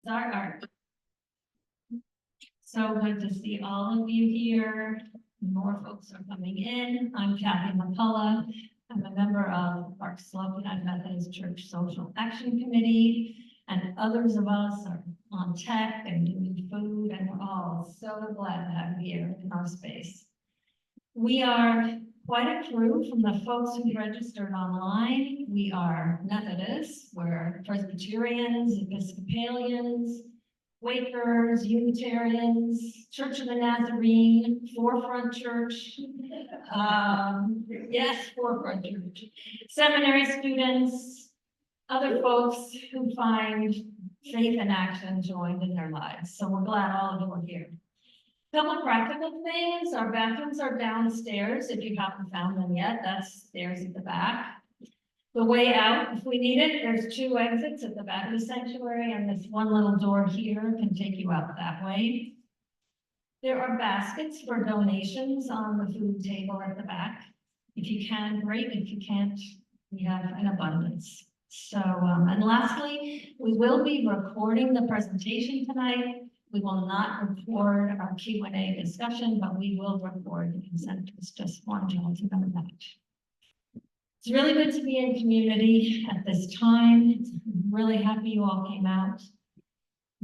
Start. So good to see all of you here. More folks are coming in. I'm Kathy McCullagh. I'm a member of Park Slope United Methodist Church Social Action Committee, and others of us are on tech and doing food, and we're all so glad to have you here in our space. We are quite a crew from the folks who registered online. We are Methodists, we're Presbyterians, Episcopalians, Quakers, Unitarians, Church of the Nazarene, Forefront Church, yes, Forefront Church, seminary students, other folks who find faith and action joined in their lives. So we're glad all of you are here. Couple practical things, our bathrooms are downstairs. If you haven't found them yet, that's stairs at the back. The way out, if we need it, there's 2 exits at the back of the sanctuary, and this one little door here can take you out that way. There are baskets for donations on the food table at the back. If you can, great. If you can't, we have an abundance. So, and lastly, we will be recording the presentation tonight. We will not record our Q&A discussion, but we will record the consent. Just want you all to know that. It's really good to be in community at this time. I'm really happy you all came out.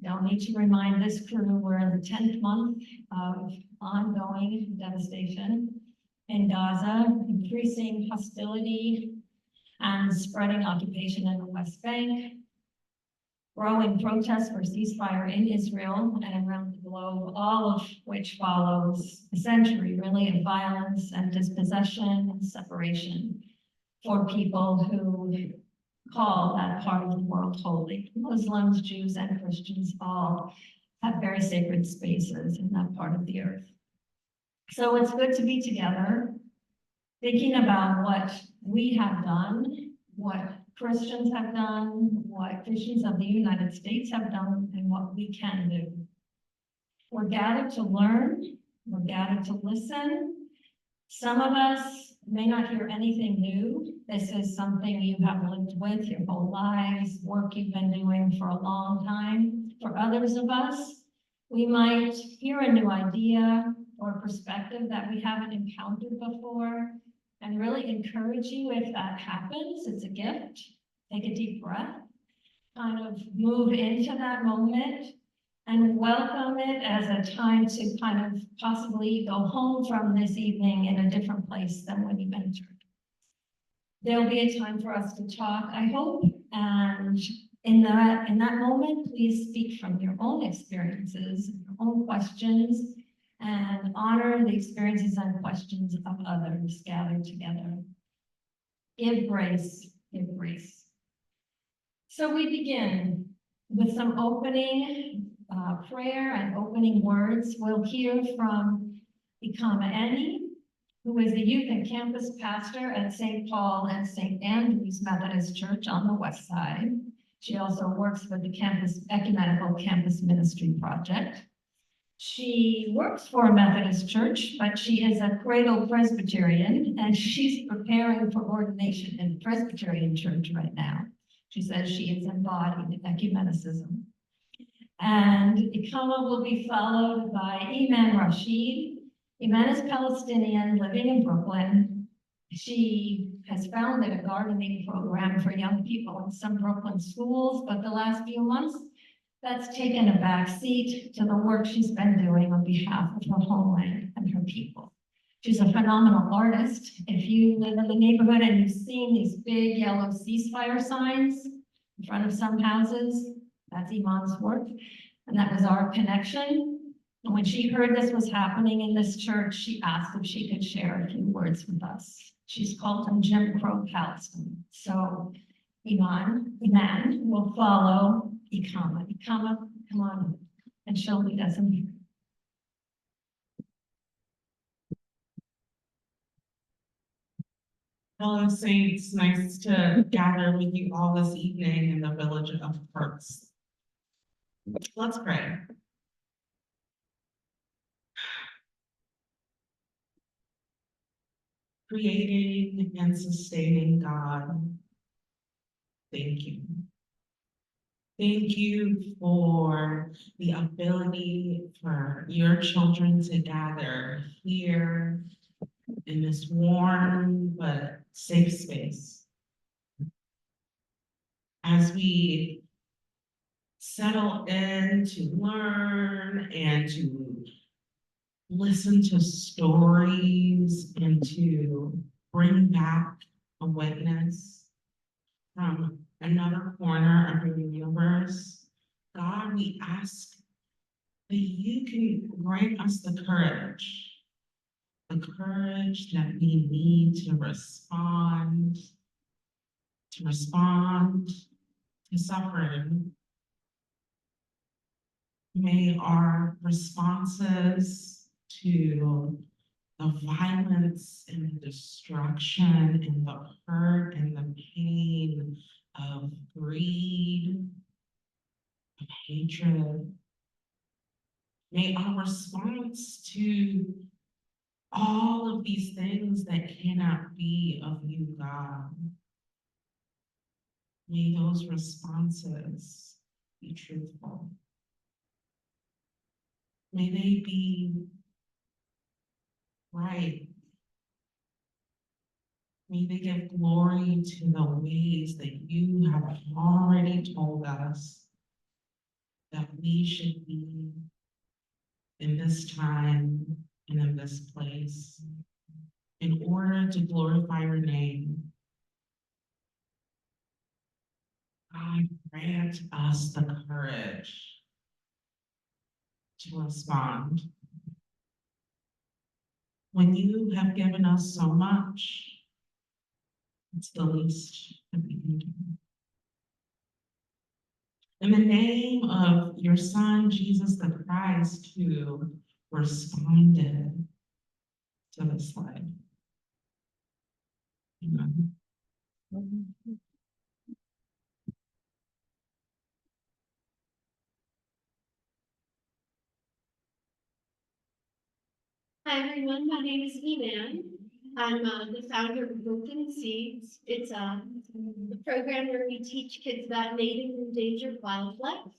Don't need to remind this crew we're in the 10th month of ongoing devastation in Gaza, increasing hostility and spreading occupation in the West Bank, growing protests for ceasefire in Israel and around the globe, all of which follows a century really of violence and dispossession and separation for people who call that part of the world holy. Muslims, Jews, and Christians all have very sacred spaces in that part of the earth. So it's good to be together, thinking about what we have done, what Christians have done, what Christians of the United States have done, and what we can do. We're gathered to learn, we're gathered to listen. Some of us may not hear anything new. This is something you have lived with your whole lives, work you've been doing for a long time. For others of us, we might hear a new idea or perspective that we haven't encountered before, and really encourage you if that happens. It's a gift. Take a deep breath, kind of move into that moment and welcome it as a time to kind of possibly go home from this evening in a different place than when you entered. There'll be a time for us to talk, I hope, and in that moment, please speak from your own experiences, your own questions, and honor the experiences and questions of others gathered together. Give grace, give grace. So we begin with some opening prayer and opening words. We'll hear from Ekama Eni, who is the youth and campus pastor at St. Paul and St. Andrew's Methodist Church on the West Side. She also works with the Ecumenical Campus Ministry Project. She works for a Methodist church, but she is a cradle Presbyterian, and she's preparing for ordination in a Presbyterian church right now. She says she is embodying ecumenicism. And Ekama will be followed by Eman Rashid. Eman is Palestinian, living in Brooklyn. She has founded a gardening program for young people in some Brooklyn schools, but the last few months, that's taken a back seat to the work she's been doing on behalf of her homeland and her people. She's a phenomenal artist. If you live in the neighborhood and you've seen these big yellow ceasefire signs in front of some houses, that's Eman's work, and that was our connection. And when she heard this was happening in this church, she asked if she could share a few words with us. She's called them Jim Crow Palestine. So Eman will follow Ekama. Ekama, come on, and she'll lead us in here. Hello, Saints. Nice to gather with you all this evening in the village of Parks. Let's pray. Creating and sustaining God, thank you. Thank you for the ability for your children to gather here in this warm but safe space. As we settle in to learn and to listen to stories and to bring back a witness from another corner of the universe, God, we ask that you can grant us the courage that we need to respond to suffering. May our responses to the violence and the destruction and the hurt and the pain of greed, of hatred, may our response to all of these things that cannot be of you, God, may those responses be truthful. May they be right. May they give glory to the ways that you have already told us that we should be in this time and in this place in order to glorify your name. God, grant us the courage to respond. When you have given us so much, it's the least that we can do. In the name of your Son, Jesus the Christ, who responded to this life. Amen. Hi everyone, my name is Eman. I'm the founder of Broken Seeds. It's a program where we teach kids about native and endangered wildlife.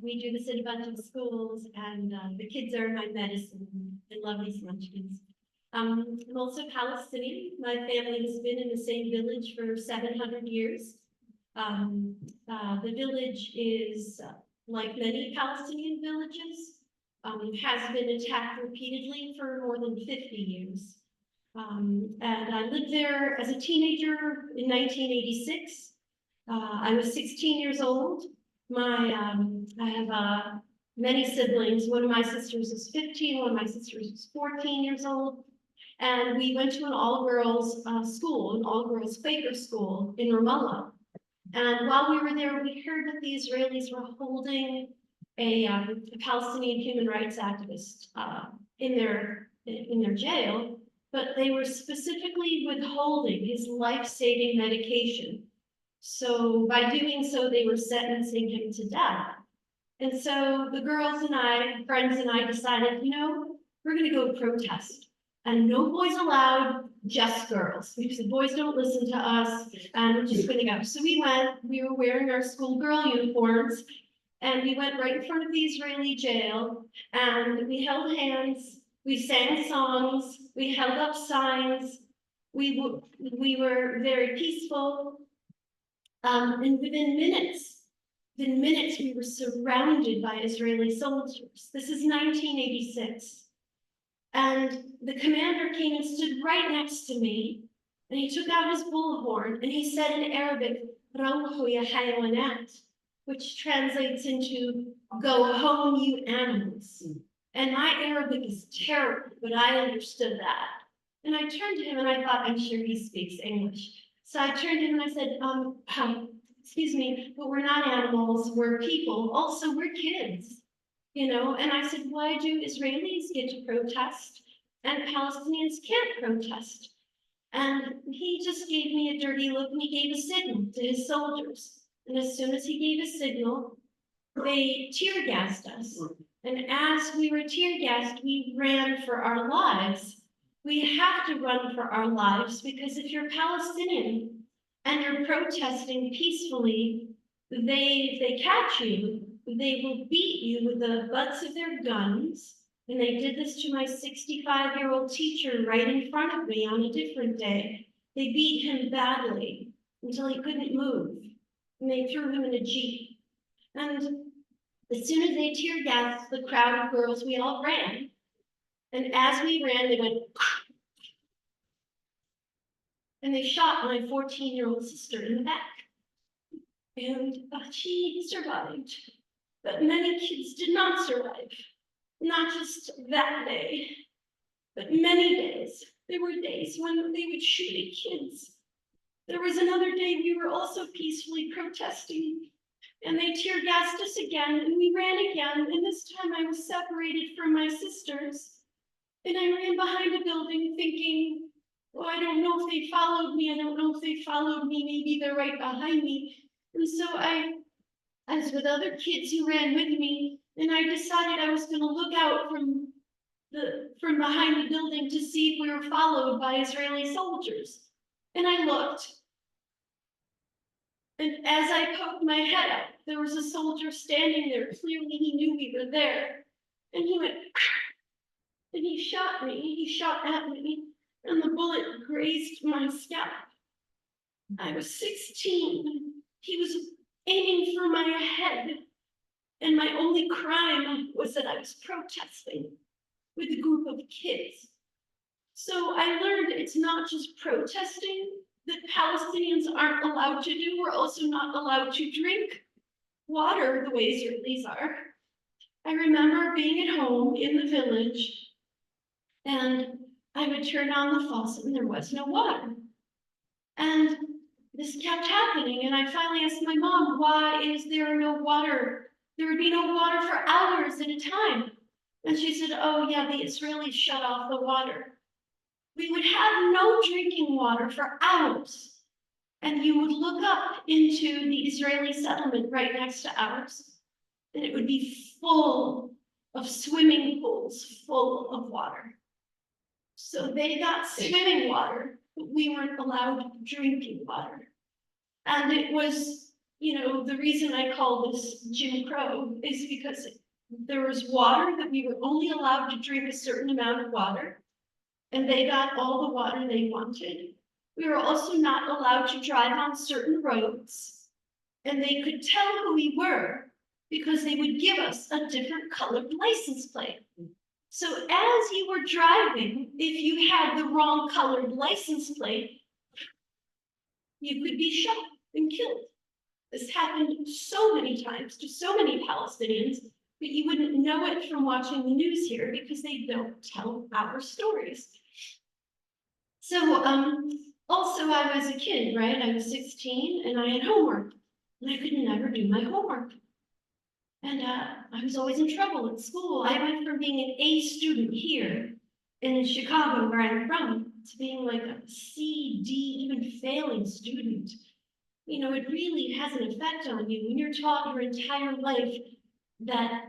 We do this in a bunch of schools, and the kids are my medicine and love these munchkins. I'm also Palestinian. My family has been in the same village for 700 years. The village is like many Palestinian villages. Has been attacked repeatedly for more than 50 years. And I lived there as a teenager in 1986. I was 16 years old. I have many siblings. One of my sisters is 15, one of my sisters is 14 years old. And we went to an all-girls school, an all-girls Quaker school in Ramallah. And while we were there, we heard that the Israelis were holding a Palestinian human rights activist in their jail, but they were specifically withholding his life-saving medication. So by doing so, they were sentencing him to death. And so the girls and I, friends and I decided, we're gonna go protest. And no boys allowed, just girls, because the boys don't listen to us, and we're just gonna go. So we went, we were wearing our schoolgirl uniforms, and we went right in front of the Israeli jail, and we held hands, we sang songs, we held up signs, we were very peaceful. And within minutes, we were surrounded by Israeli soldiers. This is 1986. And the commander came and stood right next to me, and he took out his bullhorn, and he said in Arabic, "Rawhu ya hayawanat," which translates into, "Go home, you animals." And my Arabic is terrible, but I understood that. And I turned to him and I thought, I'm sure he speaks English. So I turned to him and I said, excuse me, but we're not animals, we're people. Also, we're kids, And I said, why do Israelis get to protest and Palestinians can't protest? And he just gave me a dirty look and he gave a signal to his soldiers. And as soon as he gave a signal, they tear gassed us. And as we were tear gassed, we ran for our lives. We have to run for our lives because if you're Palestinian and you're protesting peacefully, if they catch you, they will beat you with the butts of their guns. And they did this to my 65-year-old teacher right in front of me on a different day. They beat him badly until he couldn't move. And they threw him in a Jeep. And as soon as they tear gassed the crowd of girls, we all ran. And as we ran, they went, and they shot my 14-year-old sister in the back. And she survived. But many kids did not survive. Not just that day, but many days. There were days when they would shoot at kids. There was another day we were also peacefully protesting, and they tear gassed us again, and we ran again, and this time I was separated from my sisters. And I ran behind a building thinking, oh, I don't know if they followed me, maybe they're right behind me. And so I was with other kids who ran with me, and I decided I was gonna look out from behind the building to see if we were followed by Israeli soldiers. And I looked, and as I poked my head up, there was a soldier standing there. Clearly he knew we were there. And he went, and he shot at me, and the bullet grazed my scalp. I was 16. He was aiming for my head, and my only crime was that I was protesting with a group of kids. So I learned it's not just protesting that Palestinians aren't allowed to do. We're also not allowed to drink water the way Israelis are. I remember being at home in the village, and I would turn on the faucet and there was no water. And this kept happening, and I finally asked my mom, why is there no water? There would be no water for hours at a time. And she said, oh yeah, the Israelis shut off the water. We would have no drinking water for hours. And you would look up into the Israeli settlement right next to ours, and it would be full of swimming pools full of water. So they got swimming water, but we weren't allowed drinking water. And it was, the reason I call this Jim Crow is because there was water that we were only allowed to drink a certain amount of water, and they got all the water they wanted. We were also not allowed to drive on certain roads, and they could tell who we were because they would give us a different colored license plate. So as you were driving, if you had the wrong colored license plate, you could be shot and killed. This happened so many times to so many Palestinians, but you wouldn't know it from watching the news here because they don't tell our stories. So also I was a kid, right? I was 16 and I had homework, and I could never do my homework. And I was always in trouble at school. I went from being an A student here in Chicago, where I'm from, to being like a C, D, even failing student. It really has an effect on you when you're taught your entire life that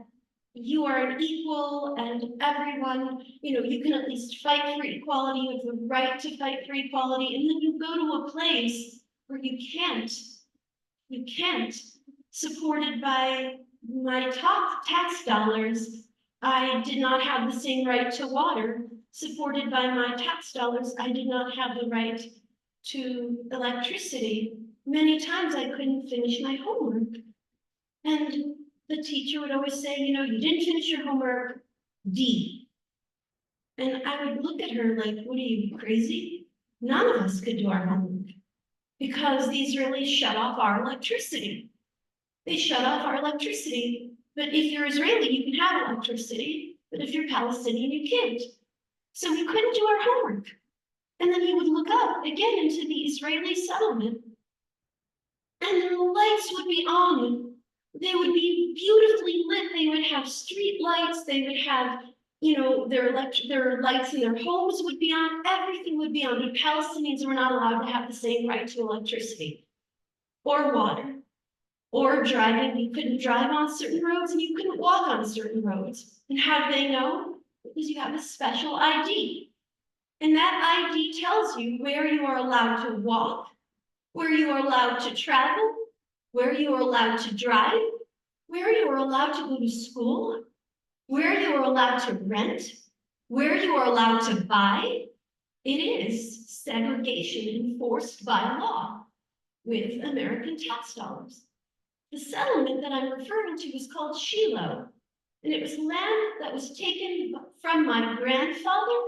you are an equal and everyone, you can at least fight for equality, you have the right to fight for equality, and then you go to a place where you can't, supported by my top tax dollars. I did not have the same right to water. Supported by my tax dollars, I did not have the right to electricity. Many times I couldn't finish my homework. And the teacher would always say, you didn't finish your homework, D. And I would look at her like, what are you, crazy? None of us could do our homework because the Israelis shut off our electricity. They shut off our electricity. But if you're Israeli, you can have electricity. But if you're Palestinian, you can't. So we couldn't do our homework. And then you would look up again into the Israeli settlement, and the lights would be on. They would be beautifully lit. They would have street lights. They would have, their lights in their homes would be on. Everything would be on. But Palestinians were not allowed to have the same right to electricity or water or driving. You couldn't drive on certain roads and you couldn't walk on certain roads. And how do they know? Because you have a special ID. And that ID tells you where you are allowed to walk, where you are allowed to travel, where you are allowed to drive, where you are allowed to go to school, where you are allowed to rent, where you are allowed to buy. It is segregation enforced by law with American tax dollars. The settlement that I'm referring to is called Shiloh, and it was land that was taken from my grandfather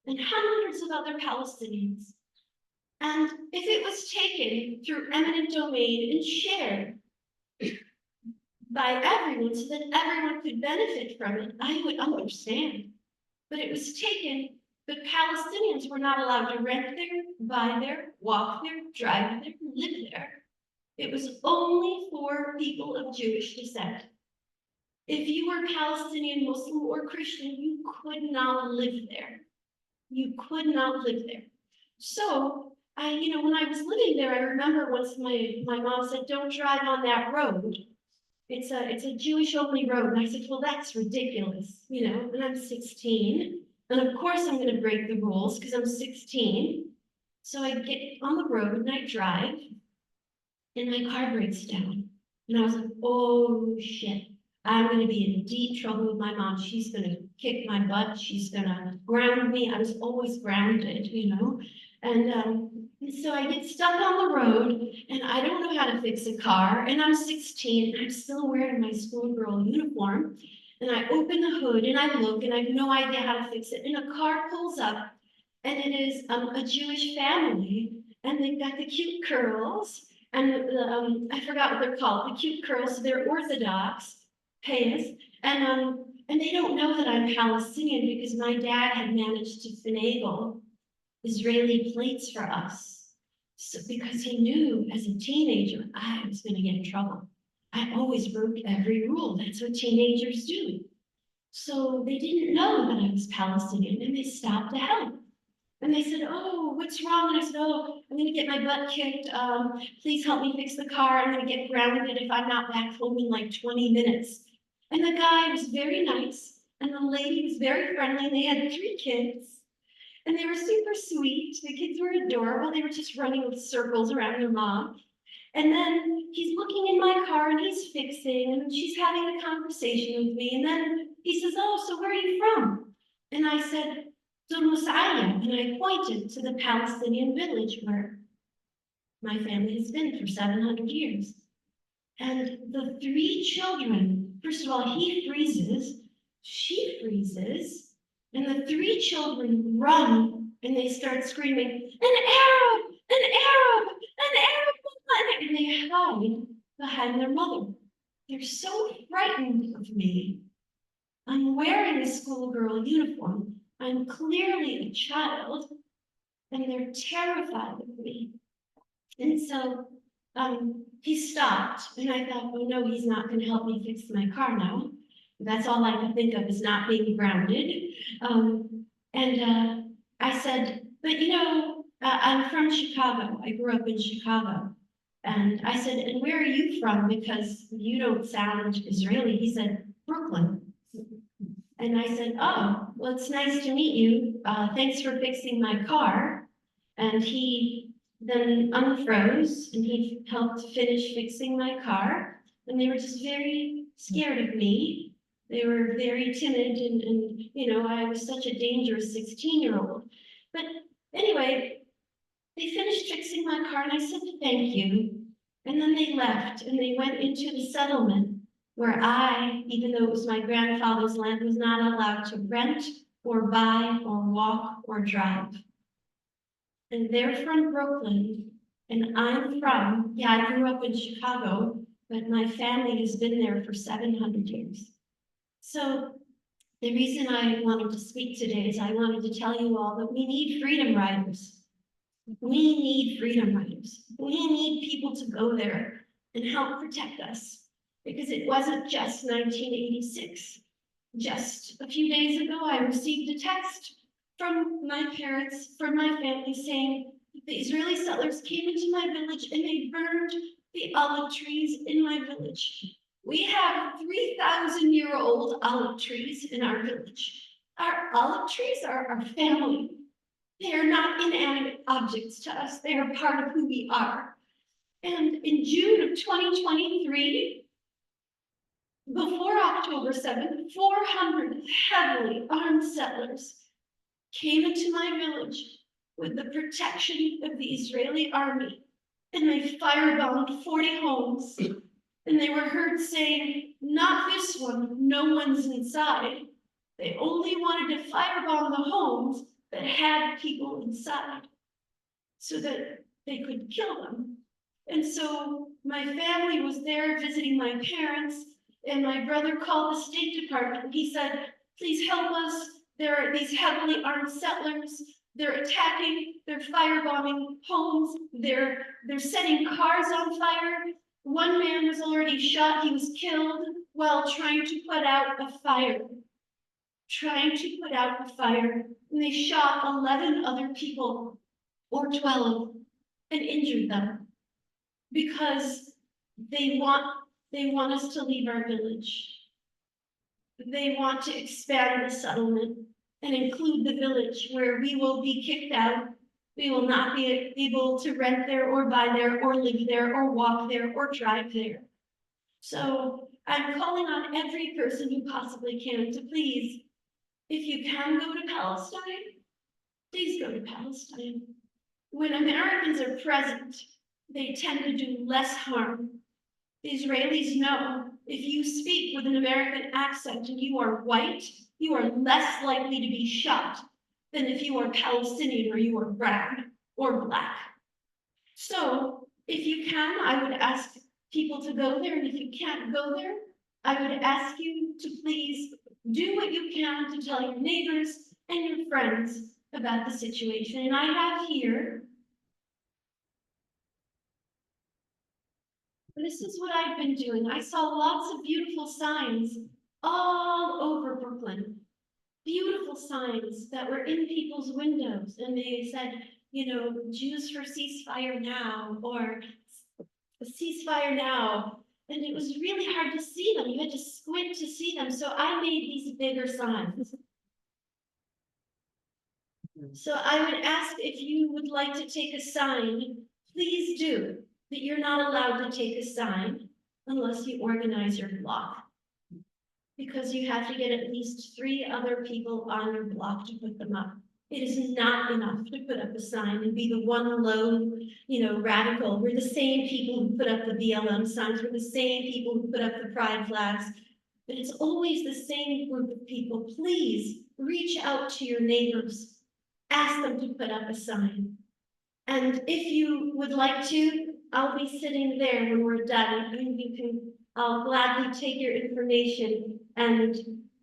and hundreds of other Palestinians. And if it was taken through eminent domain and shared by everyone so that everyone could benefit from it, I would understand. But it was taken, but Palestinians were not allowed to rent there, buy there, walk there, drive there, live there. It was only for people of Jewish descent. If you were Palestinian, Muslim, or Christian, you could not live there. You could not live there. So when I was living there, I remember once my mom said, "Don't drive on that road. It's a Jewish only road." And I said, "Well, that's ridiculous, and I'm 16. And of course I'm gonna break the rules because I'm 16. So I get on the road and I drive and my car breaks down. And I was like, oh shit, I'm gonna be in deep trouble with my mom. She's gonna kick my butt. She's gonna ground me. I was always grounded, And so I get stuck on the road and I don't know how to fix a car. And I'm 16 and I'm still wearing my schoolgirl uniform. And I open the hood and I look and I have no idea how to fix it. And a car pulls up and it is a Jewish family and they've got the cute curls and I forgot what they're called, the cute curls. They're Orthodox, payas, and they don't know that I'm Palestinian because my dad had managed to finagle Israeli plates for us. So, because he knew as a teenager I was going to get in trouble. I always broke every rule. That's what teenagers do. So they didn't know that I was Palestinian and they stopped to help. And they said, "Oh, what's wrong?" And I said, "Oh, I'm gonna get my butt kicked. Please help me fix the car. I'm gonna get grounded if I'm not back home in like 20 minutes. And the guy was very nice and the lady was very friendly and they had 3 kids. And they were super sweet. The kids were adorable. They were just running with circles around their mom. And then he's looking in my car and he's fixing and she's having a conversation with me. And then he says, "Oh, so where are you from?" And I said, "Musaya," and I pointed to the Palestinian village where my family has been for 700 years. And the 3 children, first of all, he freezes, she freezes, and the 3 children run and they start screaming, "An Arab, an Arab, an Arab," and they hide behind their mother. They're so frightened of me. I'm wearing a schoolgirl uniform. I'm clearly a child, and they're terrified of me. And so he stopped, and I thought, oh no, he's not going to help me fix my car now. That's all I could think of is not being grounded. I said, "But I'm from Chicago. I grew up in Chicago." And I said, "And where are you from? Because you don't sound Israeli." He said, "Brooklyn." And I said, "Oh, well, it's nice to meet you. Thanks for fixing my car." And he then unfroze and he helped finish fixing my car. And they were just very scared of me. They were very timid and I was such a dangerous 16-year-old. But anyway, they finished fixing my car and I said, "Thank you." And then they left and they went into the settlement where I, even though it was my grandfather's land, was not allowed to rent or buy or walk or drive. And they're from Brooklyn, and I'm from, I grew up in Chicago, but my family has been there for 700 years. So the reason I wanted to speak today is I wanted to tell you all that we need freedom riders. We need freedom riders. We need people to go there and help protect us. Because it wasn't just 1986. Just a few days ago, I received a text from my parents, from my family, saying that the Israeli settlers came into my village and they burned the olive trees in my village. We have 3,000-year-old olive trees in our village. Our olive trees are our family. They are not inanimate objects to us. They are part of who we are. And in June of 2023, before October 7th, 400 heavily armed settlers came into my village with the protection of the Israeli army, and they firebombed 40 homes. And they were heard saying, "Not this one, no one's inside." They only wanted to firebomb the homes that had people inside so that they could kill them. And so my family was there visiting my parents, and my brother called the State Department. He said, "Please help us. There are these heavily armed settlers. They're attacking, they're firebombing homes, they're setting cars on fire." One man was already shot, he was killed while trying to put out a fire. And they shot 11 other people, or 12, and injured them because they want us to leave our village. They want to expand the settlement and include the village where we will be kicked out. We will not be able to rent there or buy there or live there or walk there or drive there. So I'm calling on every person who possibly can to please, if you can go to Palestine, please go to Palestine. When Americans are present, they tend to do less harm. The Israelis know if you speak with an American accent and you are white, you are less likely to be shot than if you are Palestinian or you are brown or black. So if you can, I would ask people to go there. And if you can't go there, I would ask you to please do what you can to tell your neighbors and your friends about the situation. And I have here, this is what I've been doing. I saw lots of beautiful signs all over Brooklyn. Beautiful signs that were in people's windows, and they said, Jews for ceasefire now, or ceasefire now. And it was really hard to see them. You had to squint to see them. So I made these bigger signs. So I would ask if you would like to take a sign, please do, that you're not allowed to take a sign unless you organize your block. Because you have to get at least 3 other people on your block to put them up. It is not enough to put up a sign and be the one lone, radical. We're the same people who put up the BLM signs. We're the same people who put up the pride flags. But it's always the same group of people. Please reach out to your neighbors. Ask them to put up a sign. And if you would like to, I'll be sitting there when we're done. And I'll gladly take your information and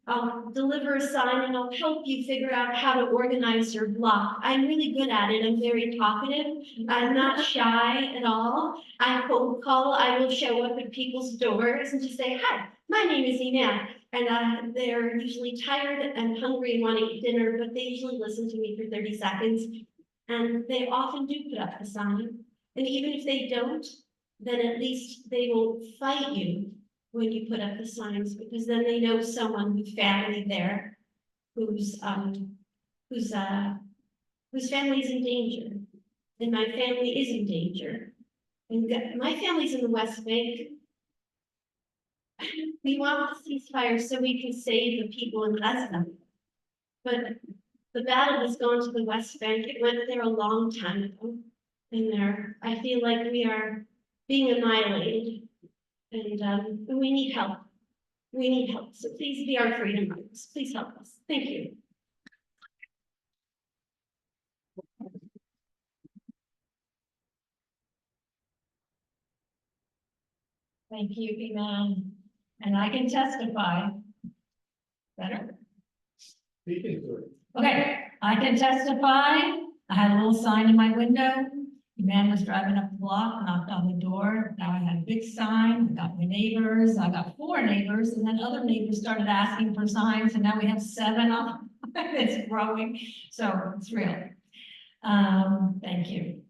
I'll deliver a sign and I'll help you figure out how to organize your block. I'm really good at it. I'm very talkative. I'm not shy at all. I cold call. I will show up at people's doors and just say, "Hi, my name is Eman." And they're usually tired and hungry and want to eat dinner, but they usually listen to me for 30 seconds. And they often do put up the sign. And even if they don't, then at least they will fight you when you put up the signs, because then they know someone with family there whose family is in danger. And my family is in danger. And my family's in the West Bank. We want the ceasefire so we can save the people in Gaza. But the battle has gone to the West Bank. It went there a long time ago. And I feel like we are being annihilated. And we need help. We need help. So please be our freedom fighters. Please help us. Thank you. Thank you, Eman. And I can testify. Better? Okay, I can testify. I had a little sign in my window. The man was driving up the block, knocked on the door. Now I had a big sign. I got my neighbors. I got 4 neighbors, and then other neighbors started asking for signs, and now we have 7 of them. It's growing, so it's real. Thank you.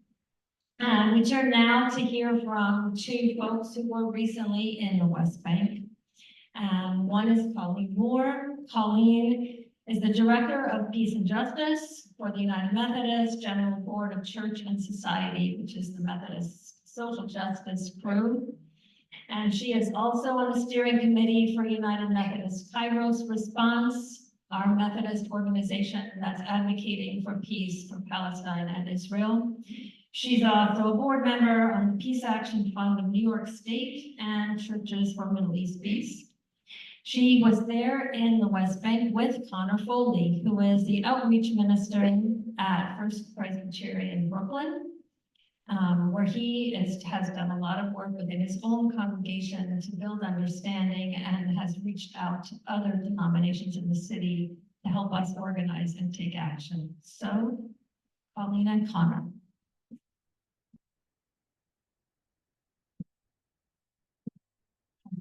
We turn now to hear from 2 folks who were recently in the West Bank. One is Colleen Moore. Colleen is the Director of Peace and Justice for the United Methodist General Board of Church and Society, which is the Methodist social justice crew. And she is also on the steering committee for United Methodist Kairos Response, our Methodist organization that's advocating for peace for Palestine and Israel. She's also a board member on the Peace Action Fund of New York State and Churches for Middle East Peace. She was there in the West Bank with Conor Foley, who is the outreach minister at First Presbyterian Brooklyn, where he has done a lot of work within his own congregation to build understanding and has reached out to other denominations in the city to help us organize and take action. So, Colleen and Conor.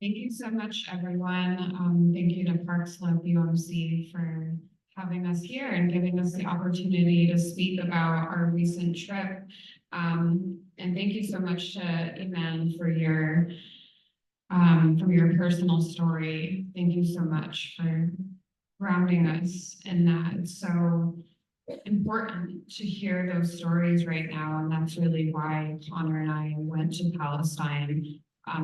Thank you so much, everyone. Thank you to Park Slope UMC for having us here and giving us the opportunity to speak about our recent trip. And thank you so much to Eman for your personal story. Thank you so much for grounding us in that. It's so important to hear those stories right now, and that's really why Conor and I went to Palestine.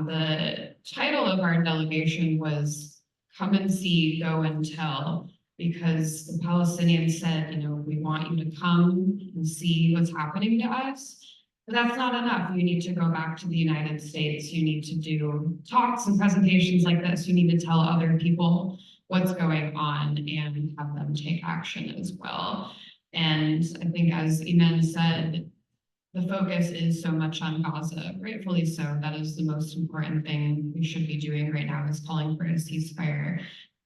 The title of our delegation was "Come and See, Go and Tell," because the Palestinians said, we want you to come and see what's happening to us. But that's not enough. You need to go back to the United States. You need to do talks and presentations like this. You need to tell other people what's going on and have them take action as well. And I think, as Eman said, the focus is so much on Gaza, rightfully so. That is the most important thing we should be doing right now, is calling for a ceasefire.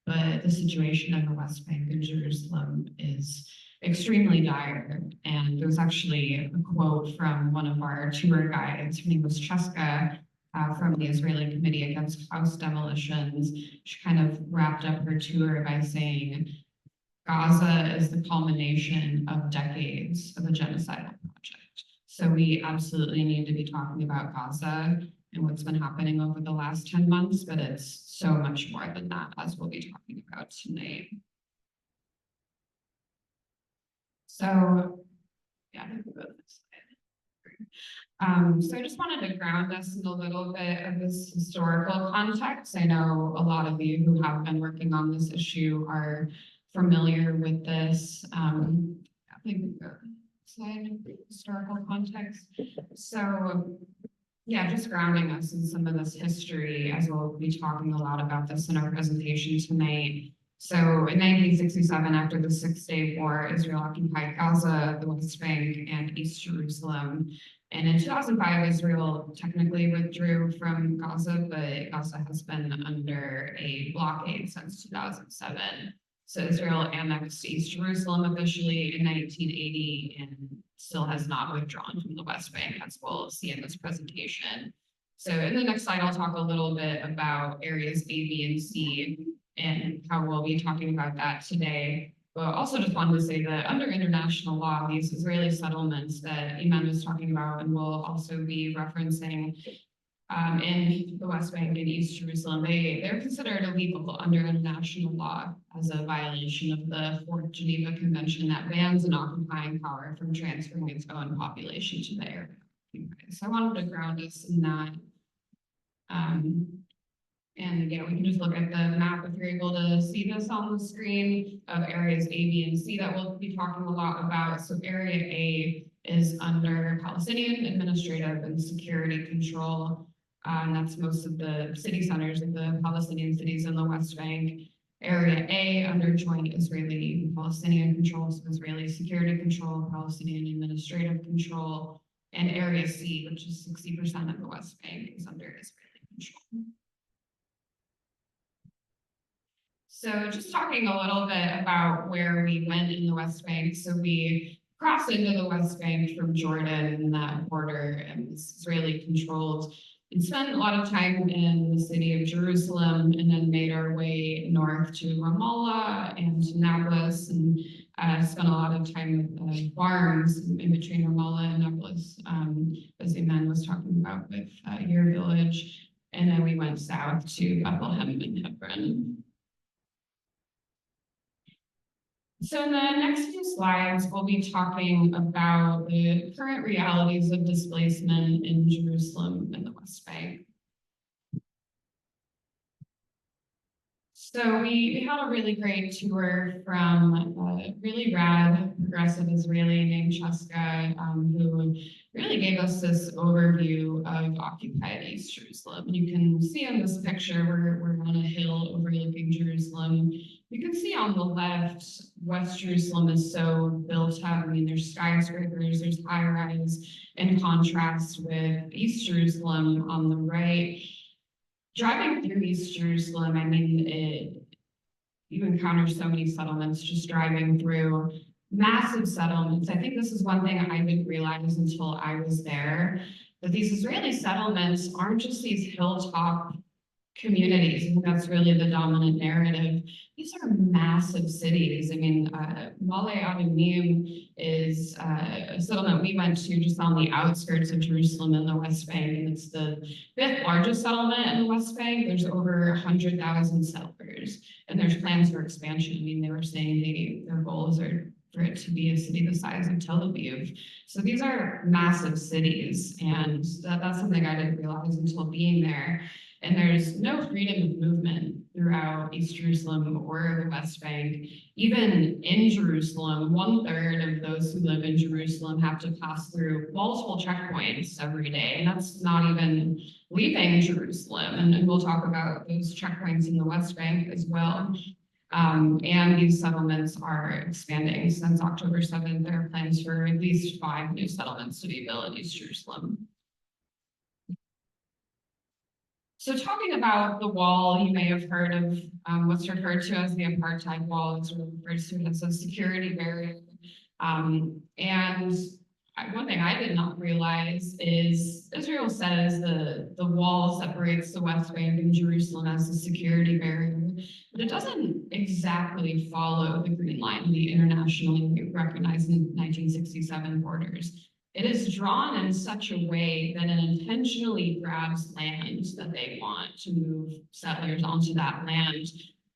But the situation in the West Bank and Jerusalem is extremely dire. And there was actually a quote from one of our tour guides. Her name was Cheska, from the Israeli Committee Against House Demolitions. She kind of wrapped up her tour by saying, Gaza is the culmination of decades of a genocidal project. So we absolutely need to be talking about Gaza and what's been happening over the last 10 months, but it's so much more than that, as we'll be talking about tonight. So, yeah, I think we'll go to this slide. So I just wanted to ground us in a little bit of this historical context. I know a lot of you who have been working on this issue are familiar with this. I think we go slide, historical context. So yeah, just grounding us in some of this history, as we'll be talking a lot about this in our presentation tonight. So in 1967, after the Six-Day War, Israel occupied Gaza, the West Bank, and East Jerusalem. And in 2005, Israel technically withdrew from Gaza, but Gaza has been under a blockade since 2007. So Israel annexed East Jerusalem officially in 1980 and still has not withdrawn from the West Bank, as we'll see in this presentation. So in the next slide, I'll talk a little bit about areas A, B, and C and how we'll be talking about that today. But also just wanted to say that under international law, these Israeli settlements that Eman was talking about and we'll also be referencing in the West Bank and East Jerusalem, they're considered illegal under international law as a violation of the Fourth Geneva Convention that bans an occupying power from transferring its own population to the area. So I wanted to ground us in that. And yeah, we can just look at the map if you're able to see this on the screen of areas A, B, and C that we'll be talking a lot about. So area A is under Palestinian administrative and security control. And that's most of the city centers of the Palestinian cities in the West Bank. Area A under joint Israeli and Palestinian control, so Israeli security control, Palestinian administrative control. And area C, which is 60% of the West Bank, is under Israeli control. So just talking a little bit about where we went in the West Bank. So we crossed into the West Bank from Jordan and that border, and it's Israeli controlled, and spent a lot of time in the city of Jerusalem, and then made our way north to Ramallah and to Nablus, and spent a lot of time with farms in between Ramallah and Nablus, as Eman was talking about with your village. And then we went south to Bethlehem and Hebron. So in the next few slides, we'll be talking about the current realities of displacement in Jerusalem and the West Bank. So we had a really great tour from a really rad progressive Israeli named Cheska, who really gave us this overview of occupied East Jerusalem. And you can see in this picture, we're on a hill overlooking Jerusalem. You can see on the left, West Jerusalem is so built up. I mean, there's skyscrapers, there's high-rise, in contrast with East Jerusalem on the right. Driving through East Jerusalem, I mean, you encounter so many settlements just driving through, massive settlements. I think this is one thing I didn't realize until I was there, that these Israeli settlements aren't just these hilltop communities. I think that's really the dominant narrative. These are massive cities. I mean, Male Adumim is a settlement we went to just on the outskirts of Jerusalem in the West Bank, and it's the 5th largest settlement in the West Bank. There's over 100,000 settlers, and there's plans for expansion. I mean, they were saying their goals are for it to be a city the size of Tel Aviv. So these are massive cities, and that's something I didn't realize until being there. And there's no freedom of movement throughout East Jerusalem or the West Bank. Even in Jerusalem, 1/3 of those who live in Jerusalem have to pass through multiple checkpoints every day. And that's not even leaving Jerusalem. And we'll talk about those checkpoints in the West Bank as well. And these settlements are expanding. Since October 7th, there are plans for at least 5 new settlements to be built in East Jerusalem. So talking about the wall, you may have heard of what's referred to as the apartheid wall. It's referred to as a security barrier. And one thing I did not realize is Israel says the wall separates the West Bank and Jerusalem as a security barrier, but it doesn't exactly follow the Green Line, the internationally recognized in 1967 borders. It is drawn in such a way that it intentionally grabs land that they want to move settlers onto that land,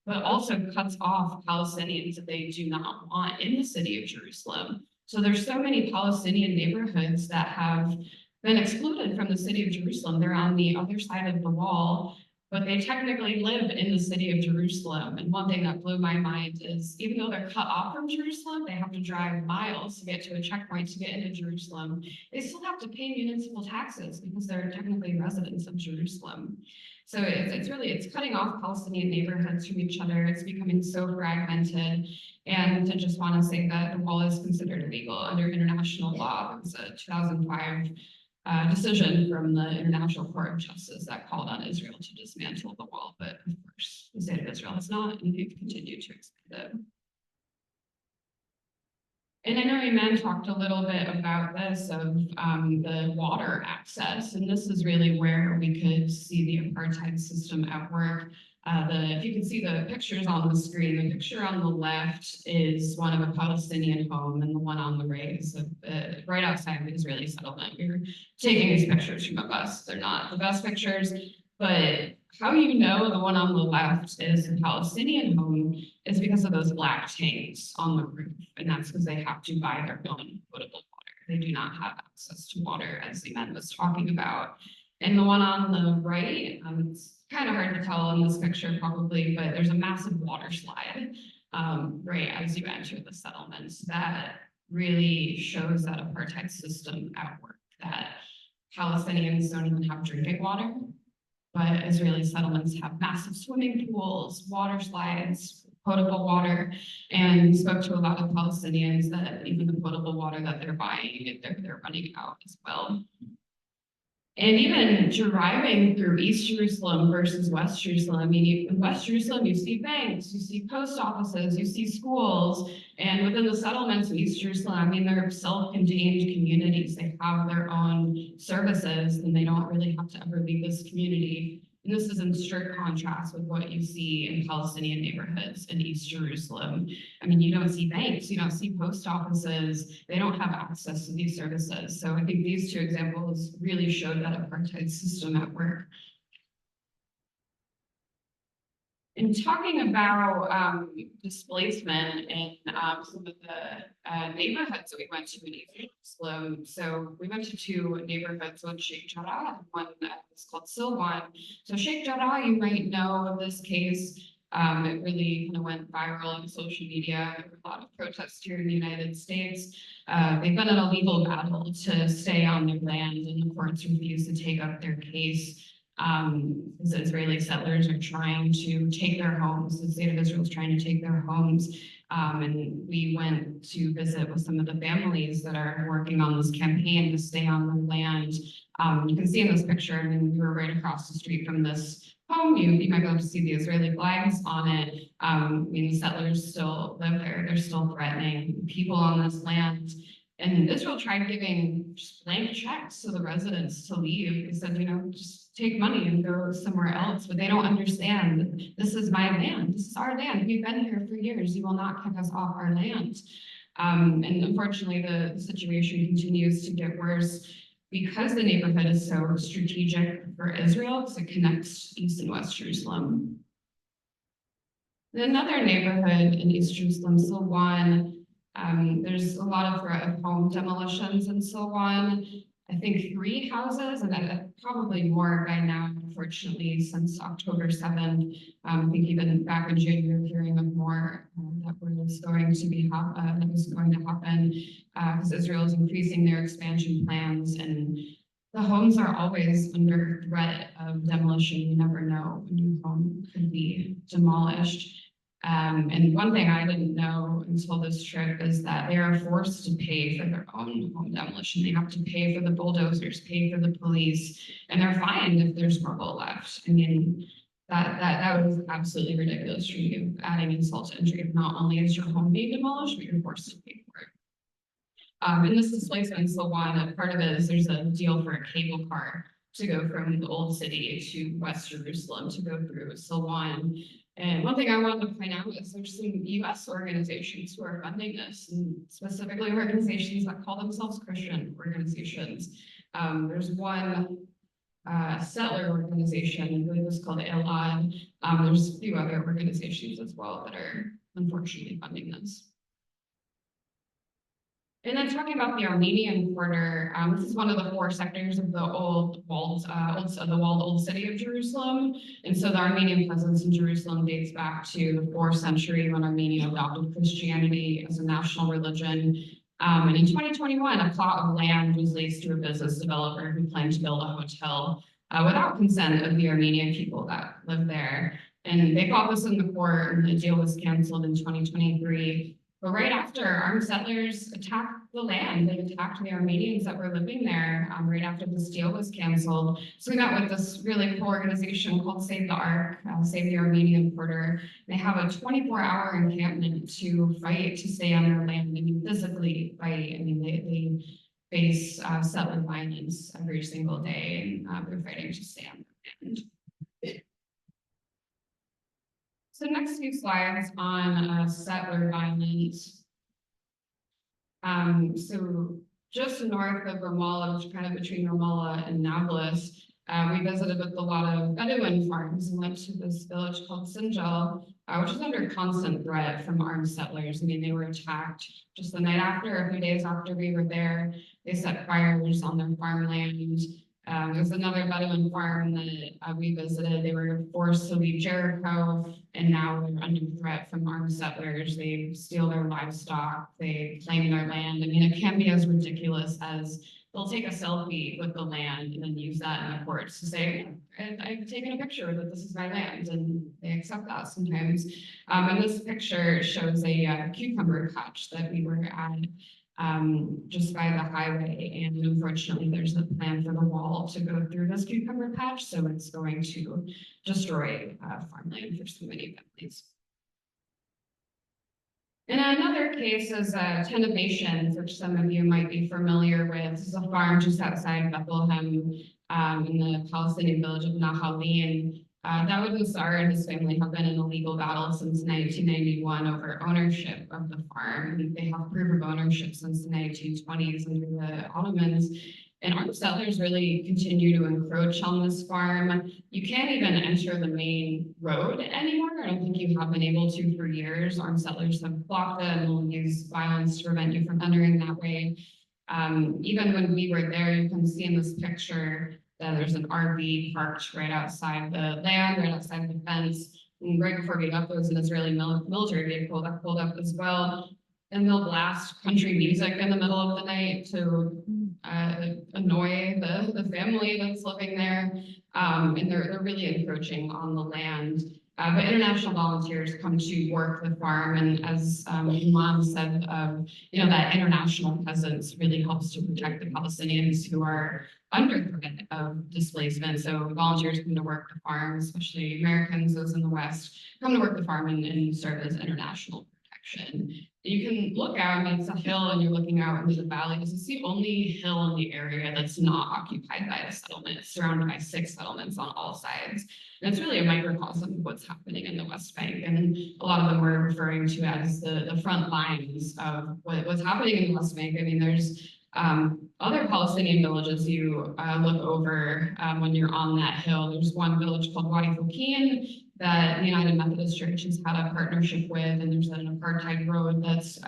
but also cuts off Palestinians that they do not want in the city of Jerusalem. So there's so many Palestinian neighborhoods that have been excluded from the city of Jerusalem. They're on the other side of the wall, but they technically live in the city of Jerusalem. And one thing that blew my mind is even though they're cut off from Jerusalem, they have to drive miles to get to a checkpoint to get into Jerusalem. They still have to pay municipal taxes because they're technically residents of Jerusalem. So it's cutting off Palestinian neighborhoods from each other. It's becoming so fragmented. And to just want to say that the wall is considered illegal under international law. It was a 2005 decision from the International Court of Justice that called on Israel to dismantle the wall, but of course the state of Israel has not, and they've continued to expand it. And I know Eman talked a little bit about this of the water access, and this is really where we could see the apartheid system at work. If you can see the pictures on the screen, the picture on the left is one of a Palestinian home, and the one on the right is right outside the Israeli settlement. We were taking these pictures from a bus. They're not the best pictures, but how you know the one on the left is a Palestinian home is because of those black tanks on the roof, and that's because they have to buy their own potable water. They do not have access to water, as Eman was talking about. And the one on the right, it's kind of hard to tell in this picture probably, but there's a massive water slide right as you enter the settlements that really shows that apartheid system at work, that Palestinians don't even have drinking water, but Israeli settlements have massive swimming pools, water slides, potable water, and spoke to a lot of Palestinians that even the potable water that they're buying, they're running out as well. And even driving through East Jerusalem versus West Jerusalem, I mean, in West Jerusalem, you see banks, you see post offices, you see schools, and within the settlements in East Jerusalem, I mean, they're self-contained communities. They have their own services, and they don't really have to ever leave this community. And this is in strict contrast with what you see in Palestinian neighborhoods in East Jerusalem. I mean, you don't see banks, you don't see post offices, they don't have access to these services. So I think these two examples really showed that apartheid system at work. In talking about displacement in some of the neighborhoods that we went to in East Jerusalem. So we went to two neighborhoods, one Sheikh Jarrah, and one is called Silwan. So Sheikh Jarrah, you might know of this case. It really kind of went viral on social media. There were a lot of protests here in the United States. They've been in a legal battle to stay on their land, and the courts refused to take up their case. Because Israeli settlers are trying to take their homes. The state of Israel is trying to take their homes. And we went to visit with some of the families that are working on this campaign to stay on the land. You can see in this picture, I mean, we were right across the street from this home. You might be able to see the Israeli flags on it. I mean, the settlers still live there. They're still threatening people on this land. And Israel tried giving just blank checks to the residents to leave. They said, you know, just take money and go somewhere else. But they don't understand that this is my land. This is our land. We've been here for years. You will not kick us off our land. And unfortunately, the situation continues to get worse because the neighborhood is so strategic for Israel, because it connects East and West Jerusalem. Another neighborhood in East Jerusalem, Silwan, there's a lot of threat of home demolitions and so on. I think 3 houses, and probably more by now, unfortunately, since October 7th. I think even back in January, hearing of more that was going to happen because Israel is increasing their expansion plans, and the homes are always under threat of demolition. You never know when your home could be demolished. And one thing I didn't know until this trip is that they are forced to pay for their own home demolition. They have to pay for the bulldozers, pay for the police, and they're fined if there's rubble left. I mean, that was absolutely ridiculous for you, adding insult to injury. Not only is your home being demolished, but you're forced to pay for it. And this displacement is the one, part of it is there's a deal for a cable car to go from the old city to West Jerusalem to go through Silwan. And one thing I wanted to point out is there's some US organizations who are funding this, and specifically organizations that call themselves Christian organizations. There's one settler organization, I believe it's called Elad. There's a few other organizations as well that are unfortunately funding this. And then talking about the Armenian quarter, this is one of the 4 sectors of the walled old city of Jerusalem. And so the Armenian presence in Jerusalem dates back to the 4th century when Armenia adopted Christianity as a national religion. And in 2021, a plot of land was leased to a business developer who planned to build a hotel without consent of the Armenian people that live there. And they fought this in the court, and the deal was canceled in 2023. But right after, armed settlers attacked the land. They attacked the Armenians that were living there right after this deal was canceled. So we met with this really cool organization called Save the Ark, Save the Armenian Quarter. They have a 24-hour encampment to fight to stay on their land. I mean, physically fight. I mean, they face settler violence every single day, and they're fighting to stay on their land. So next few slides on settler violence. So just north of Ramallah, which is kind of between Ramallah and Nablus, we visited with a lot of Bedouin farms and went to this village called Sinjal, which is under constant threat from armed settlers. I mean, they were attacked just the night after, a few days after we were there. They set fires on their farmland. There's another Bedouin farm that we visited. They were forced to leave Jericho, and now they're under threat from armed settlers. They steal their livestock. They claim their land. I mean, it can be as ridiculous as they'll take a selfie with the land and then use that in the courts to say, and I've taken a picture that this is my land, and they accept that sometimes. And this picture shows a cucumber patch that we were at. Just by the highway, and unfortunately there's a plan for the wall to go through this cucumber patch, so it's going to destroy farmland for so many families. And another case is Tenovation, which some of you might be familiar with. This is a farm just outside Bethlehem in the Palestinian village of Nahalin. Dawood Nassar and his family have been in a legal battle since 1991 over ownership of the farm. They have proof of ownership since the 1920s under the Ottomans. And armed settlers really continue to encroach on this farm. You can't even enter the main road anymore. I don't think you have been able to for years. Armed settlers have blocked it and will use violence to prevent you from entering that way. Even when we were there, you can see in this picture that there's an RV parked right outside the land, right outside the fence. And right before we got there was an Israeli military vehicle that pulled up as well. And they'll blast country music in the middle of the night to annoy the family that's living there. And they're really encroaching on the land. But international volunteers come to work the farm, and as Eman said, that international presence really helps to protect the Palestinians who are under threat of displacement. So volunteers come to work the farm, especially Americans, those in the West, come to work the farm and serve as international protection. You can look out, it's a hill, and you're looking out into the valley. This is the only hill in the area that's not occupied by a settlement. It's surrounded by 6 settlements on all sides. And it's really a microcosm of what's happening in the West Bank. And a lot of them were referring to as the front lines of what's happening in the West Bank. I mean, there's other Palestinian villages you look over when you're on that hill. There's one village called Wadi Fokeen that the United Methodist Church has had a partnership with, and there's an apartheid road that's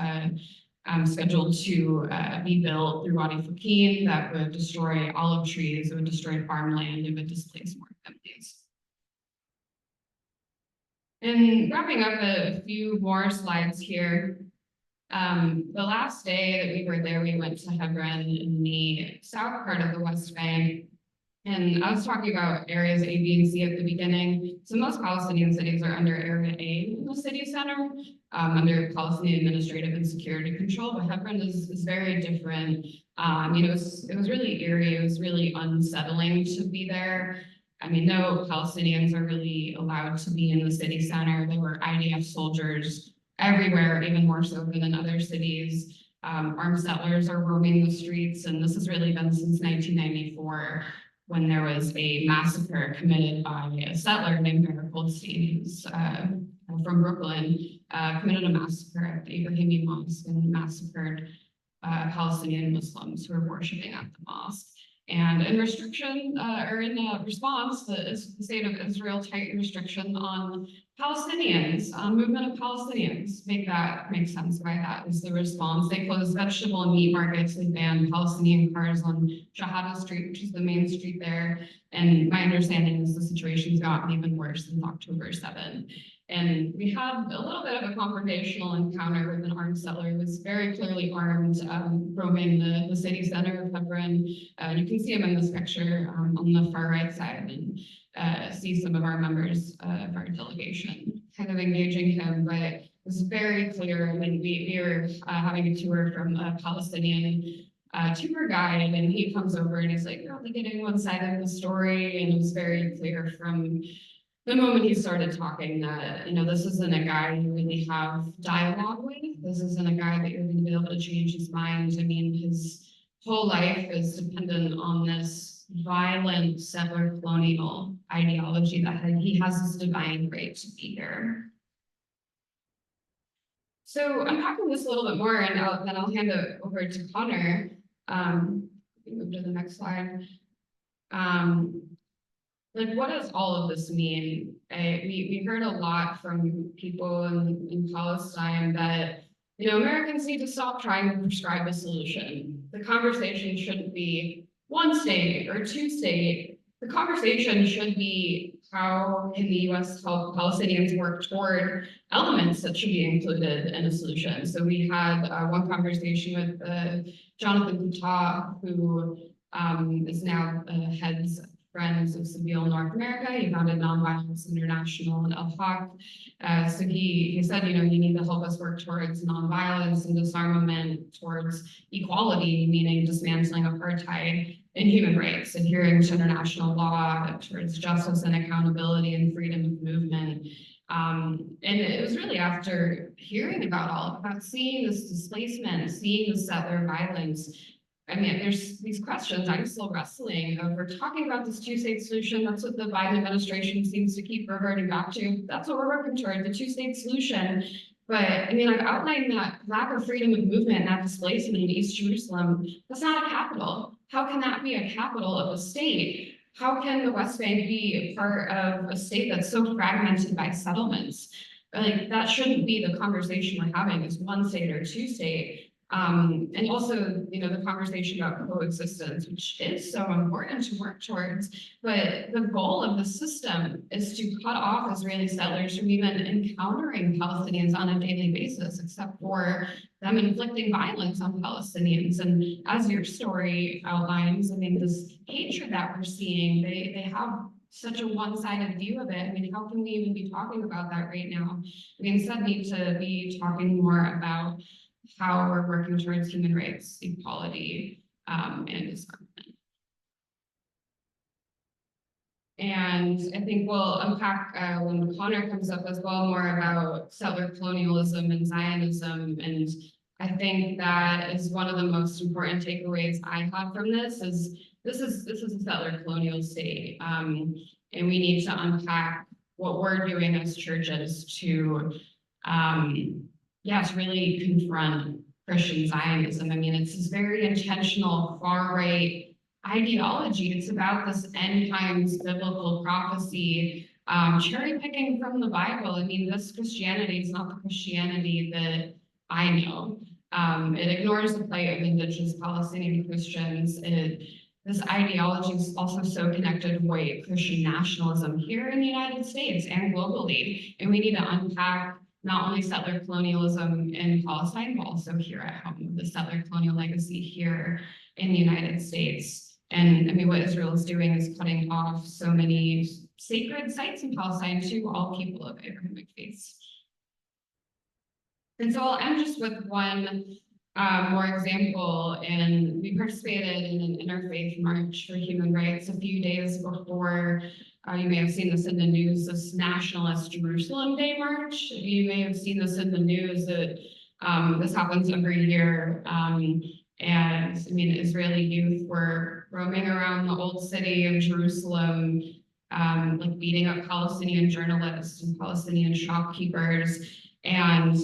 scheduled to be built through Wadi Fokeen that would destroy olive trees, it would destroy farmland, it would displace more families. And wrapping up a few more slides here. The last day that we were there, we went to Hebron in the south part of the West Bank. And I was talking about areas A, B, and C at the beginning. So most Palestinian cities are under Area A in the city center, under Palestinian administrative and security control, but Hebron is very different. It was really eerie, it was really unsettling to be there. I mean, no Palestinians are really allowed to be in the city center. There were IDF soldiers everywhere, even more so than in other cities. Armed settlers are roaming the streets, and this has really been since 1994. When there was a massacre committed by a settler named Eric Goldstein, who's from Brooklyn, committed a massacre at the Ibrahimi Mosque and massacred Palestinian Muslims who were worshiping at the mosque. And in restriction, or in response, the state of Israel tightened restriction on Palestinians, movement of Palestinians. Make sense why that is the response. They closed vegetable and meat markets. They banned Palestinian cars on Shahada Street, which is the main street there. And my understanding is the situation's gotten even worse since October 7. And we had a little bit of a confrontational encounter with an armed settler who was very clearly armed, roaming the city center of Hebron. You can see him in this picture on the far right side, and see some of our members of our delegation kind of engaging him. But it was very clear. I mean, we were having a tour from a Palestinian tour guide, and he comes over and he's like, "You're only getting one side of the story," and it was very clear from the moment he started talking that, this isn't a guy you really have dialogue with. This isn't a guy that you're going to be able to change his mind. I mean, his whole life is dependent on this violent settler colonial ideology that he has this divine right to be here. So unpacking this a little bit more, and then I'll hand it over to Conor. Move to the next slide. What does all of this mean? We heard a lot from people in Palestine that, Americans need to stop trying to prescribe a solution. The conversation shouldn't be one state or 2 state. The conversation should be, how can the US help Palestinians work toward elements that should be included in a solution? So we had one conversation with Jonathan Kutah, who is now heads Friends of Civil North America. He founded Nonviolence International and El-Haq. So he said, you need to help us work towards nonviolence and disarmament, towards equality, meaning dismantling apartheid, and human rights, adhering to international law, towards justice and accountability and freedom of movement. And it was really after hearing about seeing this displacement, seeing the settler violence. I mean, there's these questions I'm still wrestling of. We're talking about this 2-state solution. That's what the Biden administration seems to keep reverting back to. That's what we're working toward, the 2-state solution. But I mean, I've outlined that lack of freedom of movement and that displacement in East Jerusalem. That's not a capital. how can that be a capital of a state? How can the West Bank be a part of a state that's so fragmented by settlements? Like, that shouldn't be the conversation we're having, is one state or two state. And also, you know, the conversation about coexistence, which is so important to work towards, but the goal of the system is to cut off Israeli settlers from even encountering Palestinians on a daily basis, except for them inflicting violence on Palestinians. And as your story outlines, I mean, this hatred that we're seeing, they have such a one-sided view of it. I mean, how can we even be talking about that right now? We instead need to be talking more about how we're working towards human rights, equality, and disarmament. And I think we'll unpack when Conor comes up as well more about settler colonialism and Zionism. And I think that is one of the most important takeaways I have from this is this is a settler colonial state. And we need to unpack what we're doing as churches to to really confront Christian Zionism. I mean, it's this very intentional far-right ideology. It's about this end times biblical prophecy, cherry picking from the Bible. I mean, this Christianity is not the Christianity that I know. It ignores the plight of indigenous Palestinian Christians. This ideology is also so connected to white Christian nationalism here in the United States and globally. And we need to unpack not only settler colonialism in Palestine, but also here at home, the settler colonial legacy here in the United States. And I mean, what Israel is doing is cutting off so many sacred sites in Palestine to all people of Abrahamic faiths. And so I'll end just with one more example. And we participated in an interfaith march for human rights a few days before. You may have seen this in the news, this nationalist Jerusalem Day March. You may have seen this in the news that this happens every year. And I mean, Israeli youth were roaming around the old city of Jerusalem, like beating up Palestinian journalists and Palestinian shopkeepers. And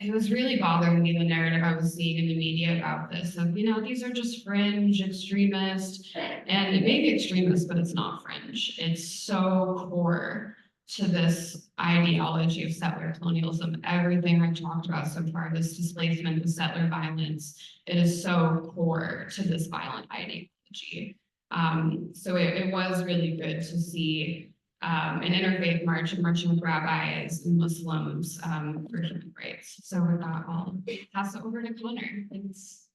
it was really bothering me, the narrative I was seeing in the media about this, of, you know, these are just fringe extremists, and it may be extremist, but it's not fringe. It's so core to this ideology of settler colonialism. Everything I've talked about so far, this displacement, the settler violence, it is so core to this violent ideology. So it was really good to see an interfaith march and marching with rabbis and Muslims for human rights. So with that, I'll pass it over to Conor. Thanks.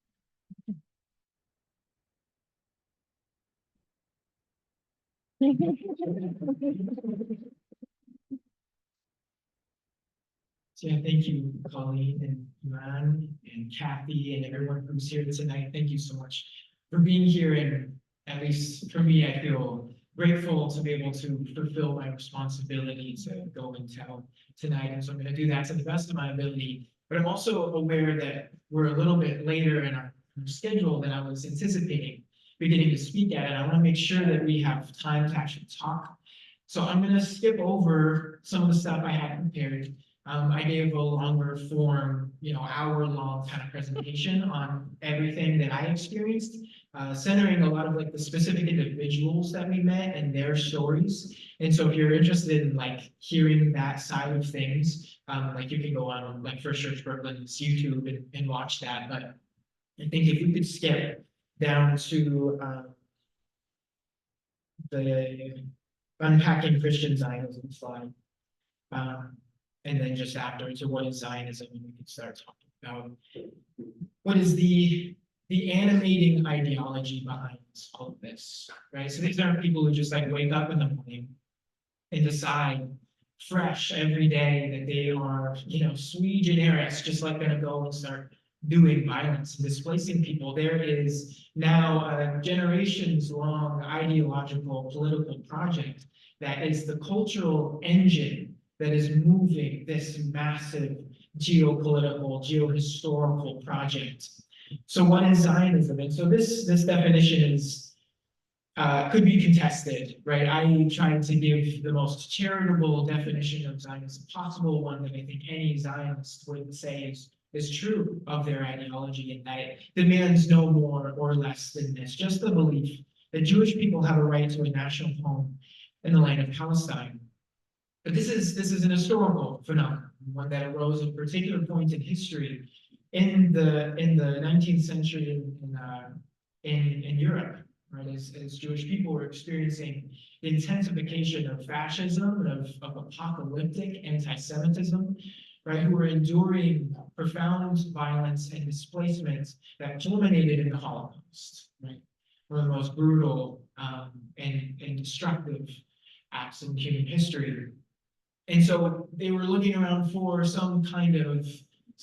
So yeah, thank you, Colleen and Eman and Kathy and everyone who's here tonight. Thank you so much for being here. And at least for me, I feel grateful to be able to fulfill my responsibility to go and tell tonight. And so I'm going to do that to the best of my ability. But I'm also aware that we're a little bit later in our schedule than I was anticipating beginning to speak at. And I want to make sure that we have time to actually talk. So I'm going to skip over some of the stuff I had prepared. I gave a longer form, hour-long kind of presentation on everything that I experienced, centering a lot of like the specific individuals that we met and their stories. And so if you're interested in like hearing that side of things, like you can go on like First Church Brooklyn's YouTube and watch that. But I think if we could skip down to the unpacking Christian Zionism slide. And then just after, so what is Zionism? And we can start talking about what is the animating ideology behind all of this, right? So these aren't people who just like wake up in the morning and decide fresh every day that they are, sui generis, just like gonna go and start doing violence and displacing people. There is now a generations-long ideological political project that is the cultural engine that is moving this massive geopolitical, geohistorical project. So what is Zionism? And so this definition is could be contested, right? I tried to give the most charitable definition of Zionism possible, one that I think any Zionist would say is is true of their ideology, and that it demands no more or less than this, just the belief that Jewish people have a right to a national home in the land of Palestine. But this is an historical phenomenon, one that arose at a particular point in history in the 19th century in Europe, right? As Jewish people were experiencing the intensification of fascism, of apocalyptic anti-Semitism, right? Who were enduring profound violence and displacement that culminated in the Holocaust, right? One of the most brutal and destructive acts in human history. And so they were looking around for some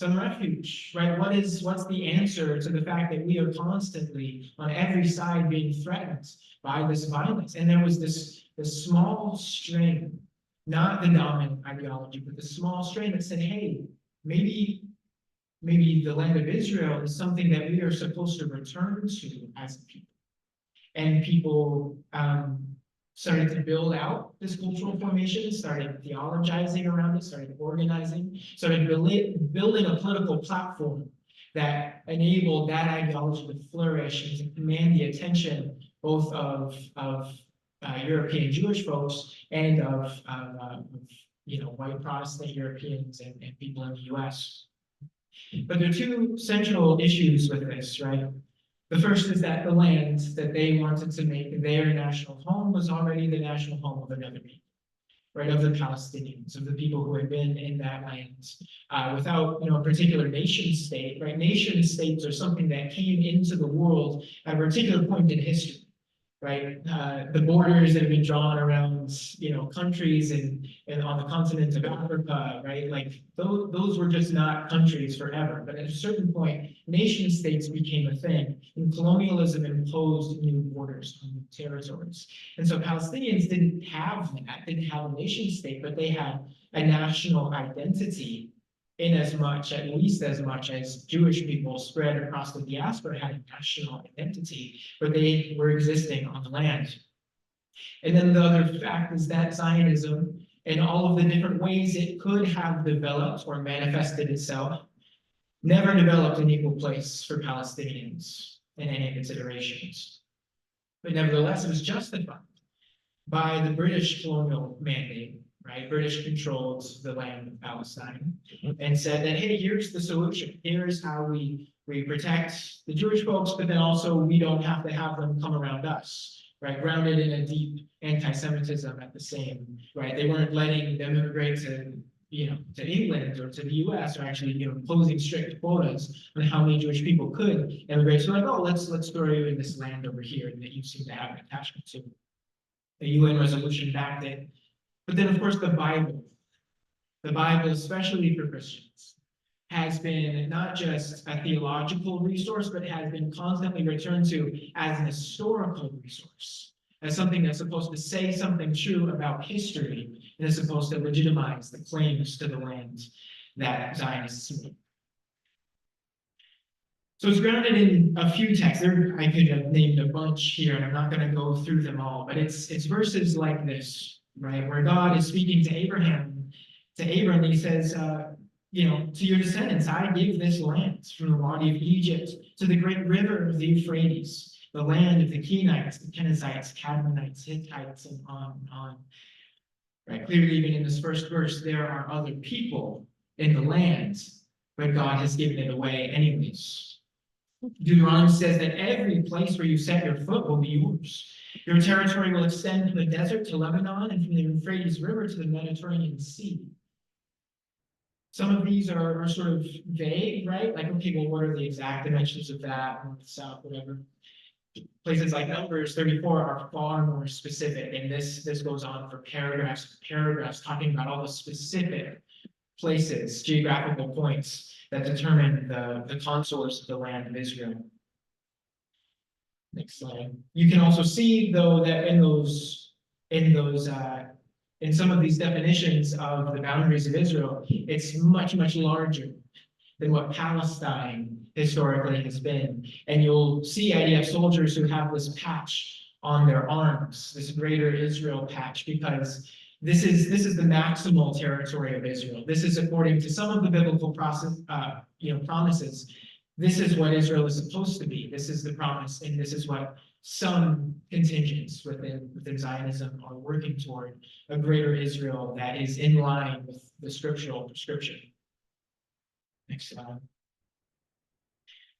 refuge, right? What's the answer to the fact that we are constantly on every side being threatened by this violence? And there was this small strain, not the dominant ideology, but the small strain that said, hey, maybe the land of Israel is something that we are supposed to return to as a people. And people started to build out this cultural formation, started theologizing around it, started organizing, started building a political platform that enabled that ideology to flourish and to command the attention both of European Jewish folks and of white Protestant Europeans and people in the US. But there are two central issues with this, right? The first is that the land that they wanted to make their national home was already the national home of another people, right? Of the Palestinians, of the people who had been in that land without, a particular nation state, right? Nation states are something that came into the world at a particular point in history, right? The borders that have been drawn around, countries and on the continent of Africa, right? Like those were just not countries forever. But at a certain point, nation states became a thing, and colonialism imposed new borders on new territories. And so Palestinians didn't have a nation state, but they had a national identity at least as much as Jewish people spread across the diaspora had a national identity, but they were existing on the land. And then the other fact is that Zionism, in all of the different ways it could have developed or manifested itself, never developed an equal place for Palestinians in any of its iterations. But nevertheless, it was justified by the British colonial mandate, right? British controlled the land of Palestine and said that, hey, here's the solution. Here's how we protect the Jewish folks, but then also we don't have to have them come around us, right? Grounded in a deep anti-Semitism at the same, right? They weren't letting them immigrate to England or to the US, or actually, imposing strict quotas on how many Jewish people could immigrate. So like, oh, let's throw you in this land over here that you seem to have an attachment to. The UN resolution backed it. But then, of course, the Bible, especially for Christians, has been not just a theological resource, but has been constantly returned to as an historical resource, as something that's supposed to say something true about history, and is supposed to legitimize the claims to the land that Zionists make. So it's grounded in a few texts. I could have named a bunch here, and I'm not going to go through them all, but it's verses like this, right, where God is speaking to Abram, and he says, to your descendants, I give this land from the Wadi of Egypt to the great river of the Euphrates, the land of the Kenites, the Kenizzites, Cadmonites, Hittites, and on and on. Right? Clearly, even in this first verse, there are other people in the land, but God has given it away anyways. Deuteronomy says that every place where you set your foot will be yours. Your territory will extend from the desert to Lebanon and from the Euphrates River to the Mediterranean Sea. Some of these are sort of vague, right? Like, okay, well, what are the exact dimensions of that, north, south, whatever. Places like Numbers 34 are far more specific, and this goes on for paragraphs talking about all the specific places, geographical points that determine the contours of the land of Israel. Next slide. You can also see, though, that in some of these definitions of the boundaries of Israel, it's much, much larger than what Palestine historically has been. And you'll see IDF soldiers who have this patch on their arms, this greater Israel patch, because this is the maximal territory of Israel. This is according to some of the biblical promises. This is what Israel is supposed to be. This is the promise, and this is what some contingents within Zionism are working toward, a greater Israel that is in line with the scriptural prescription. Next slide.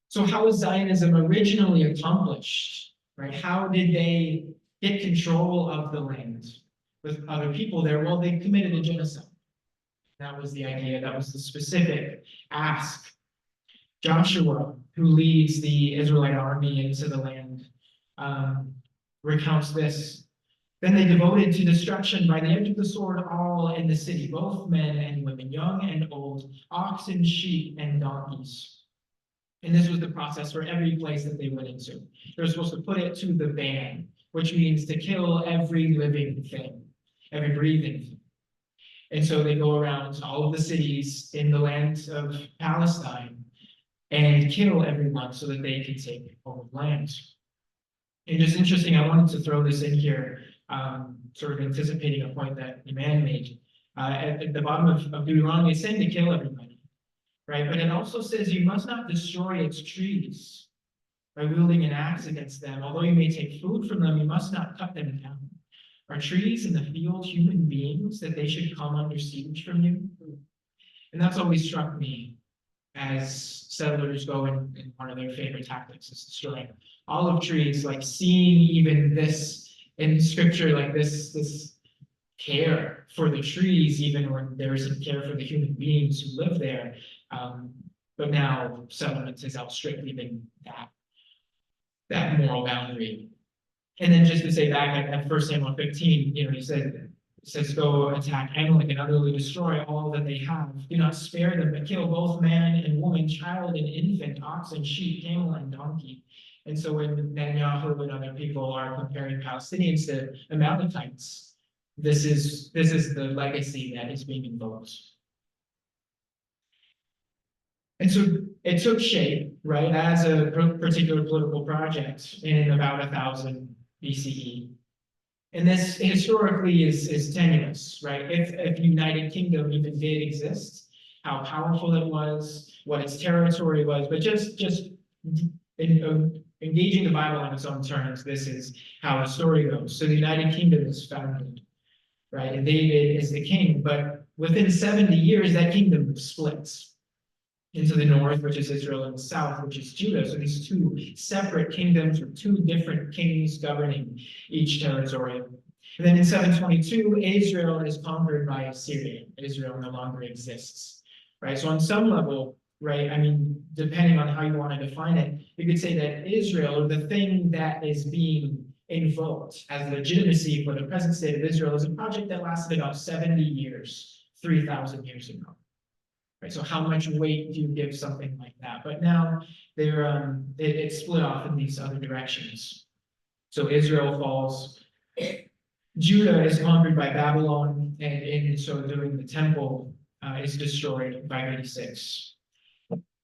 So how was Zionism originally accomplished? Right? How did they get control of the land with other people there? Well, they committed a genocide. That was the idea. That was the specific ask. Joshua, who leads the Israelite army into the land, recounts this. Then they devoted to destruction by the edge of the sword all in the city, both men and women, young and old, oxen, sheep, and donkeys. And this was the process for every place that they went into. They were supposed to put it to the ban, which means to kill every living thing, every breathing thing. And so they go around to all of the cities in the land of Palestine and kill everyone so that they can take over land. And just interesting, I wanted to throw this in here, sort of anticipating a point that Eman made. At the bottom of Deuteronomy, it's saying to kill everybody, right? But it also says you must not destroy its trees by wielding an axe against them. Although you may take food from them, you must not cut them down. Are trees in the field human beings that they should come under siege from you? And that's always struck me as settlers go in one of their favorite tactics is destroying olive trees, like seeing even this in scripture, like this care for the trees, even when there isn't care for the human beings who live there. But now settlement has outstripped even that moral boundary. And then just to say back at 1 Samuel 15, he says, go attack Amalek and utterly destroy all that they have. Do not spare them, but kill both man and woman, child and infant, ox and sheep, camel and donkey. And so when Netanyahu and other people are comparing Palestinians to Amalekites, this is the legacy that is being invoked. And so it took shape, right, as a particular political project in about 1000 BCE. And this historically is tenuous, right? If United Kingdom even did exist, how powerful it was, what its territory was, but just engaging the Bible on its own terms, this is how the story goes. So the United Kingdom is founded, right? And David is the king, but within 70 years, that kingdom splits into the north, which is Israel, and the south, which is Judah. So these two separate kingdoms with two different kings governing each territory. And then in 722, Israel is conquered by Assyria. Israel no longer exists, right? So on some level, right, I mean, depending on how you want to define it, you could say that Israel, or the thing that is being invoked as legitimacy for the present state of Israel, is a project that lasted about 70 years, 3,000 years ago. Right, so how much weight do you give something like that? But now it split off in these other directions. So Israel falls. Judah is conquered by Babylon, and in so doing, the temple is destroyed by 86.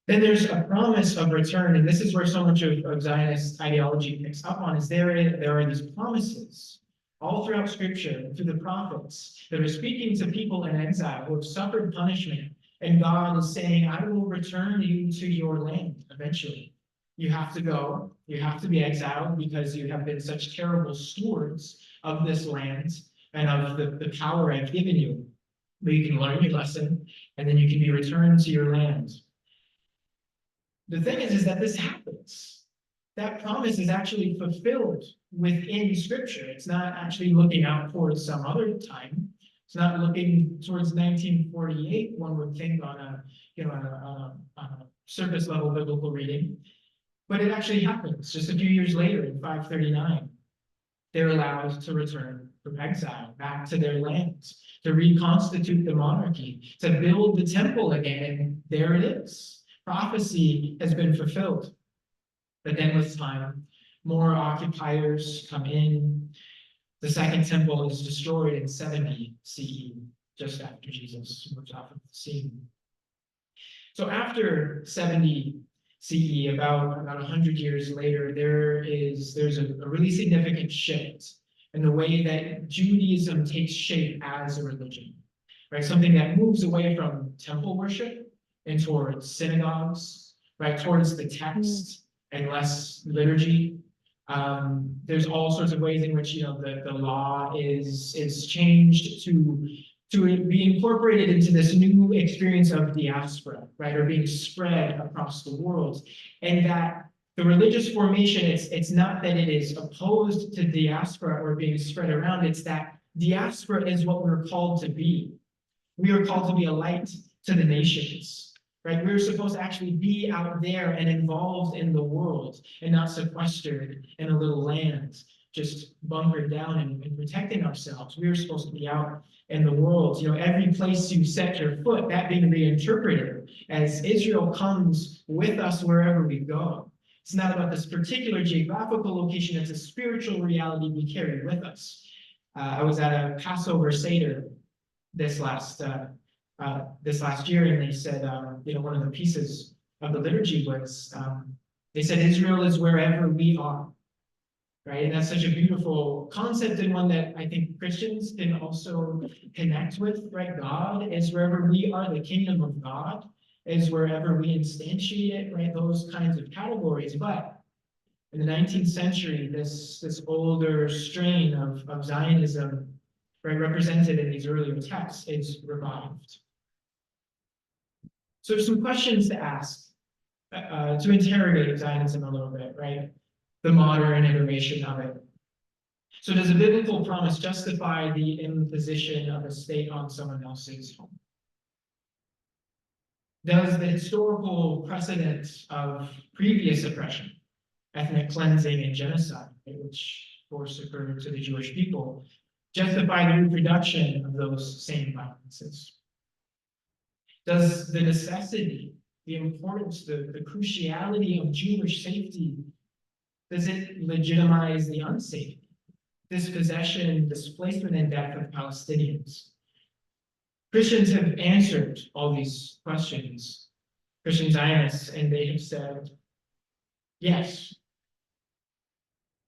Then there's a promise of return, and this is where so much of Zionist ideology picks up on, is there are these promises all throughout Scripture, through the prophets, that are speaking to people in exile who have suffered punishment. And God is saying, I will return you to your land eventually. You have to go. You have to be exiled because you have been such terrible stewards of this land and of the power I've given you. But you can learn your lesson, and then you can be returned to your land. The thing is that this happens. That promise is actually fulfilled within Scripture. It's not actually looking out towards some other time. It's not looking towards 1948, one would think on a surface level biblical reading, but it actually happens just a few years later in 539. They're allowed to return from exile back to their lands, to reconstitute the monarchy, to build the temple again, and there it is. Prophecy has been fulfilled. But then with time, more occupiers come in. The second temple is destroyed in 70 CE, just after Jesus moves off of the scene. So after 70 CE, about 100 years later, there's a really significant shift and the way that Judaism takes shape as a religion, right? Something that moves away from temple worship and towards synagogues, right? Towards the text and less liturgy. There's all sorts of ways in which, you know, the law is changed to be incorporated into this new experience of diaspora, right? Or being spread across the world. And that the religious formation, it's not that it is opposed to diaspora or being spread around, it's that diaspora is what we're called to be. We are called to be a light to the nations, right? We're supposed to actually be out there and involved in the world and not sequestered in a little land, just bunkered down and protecting ourselves. We're supposed to be out in the world. You know, every place you set your foot, that being reinterpreted as Israel comes with us wherever we go. It's not about this particular geographical location, it's a spiritual reality we carry with us. I was at a Passover Seder this last year, and they said, you know, one of the pieces of the liturgy was, they said, Israel is wherever we are, right? And that's such a beautiful concept, and one that I think Christians can also connect with, right? God is wherever we are, the kingdom of God is wherever we instantiate it, right? Those kinds of categories. But in the 19th century, this older strain of Zionism, right, represented in these earlier texts, is revived. So there's some questions to ask, to interrogate Zionism a little bit, right? The modern iteration of it. So does a biblical promise justify the imposition of a state on someone else's home? Does the historical precedent of previous oppression, ethnic cleansing and genocide, which of course occurred to the Jewish people, justify the reproduction of those same violences? Does the necessity, the importance, the cruciality of Jewish safety, does it legitimize the unsafety, dispossession, displacement, and death of Palestinians? Christians have answered all these questions, Christian Zionists, and they have said, yes.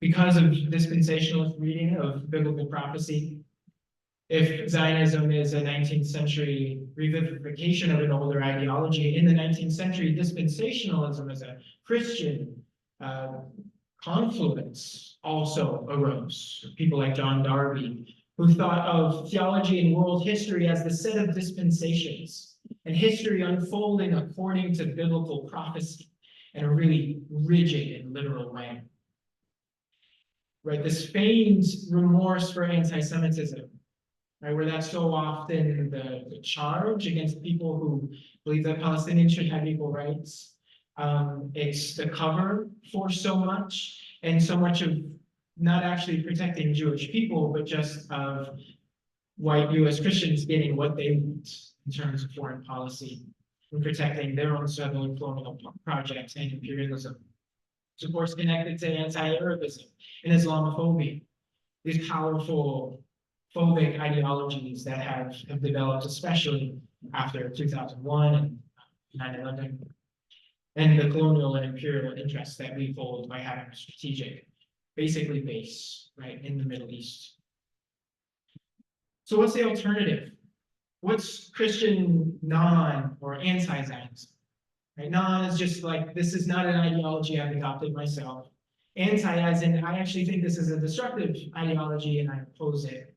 Because of dispensationalist reading of biblical prophecy, if Zionism is a 19th century revivification of an older ideology, in the 19th century, dispensationalism as a Christian confluence also arose. People like John Darby, who thought of theology and world history as the set of dispensations, and history unfolding according to biblical prophecy in a really rigid and literal way. Right, this feigned remorse for anti-Semitism, right, where that's so often the charge against people who believe that Palestinians should have equal rights. It's the cover for so much, and so much of not actually protecting Jewish people, but just of white US Christians getting what they want in terms of foreign policy and protecting their own settler colonial projects and imperialism. It's of course connected to anti-Arabism and Islamophobia, these powerful phobic ideologies that have developed, especially after 2001 and 9/11, and the colonial and imperial interests that we hold by having a strategic, basically base, right, in the Middle East. So what's the alternative? What's Christian non or anti-Zionism? Right? Non is just like, this is not an ideology I've adopted myself. Anti as in, I actually think this is a destructive ideology and I oppose it.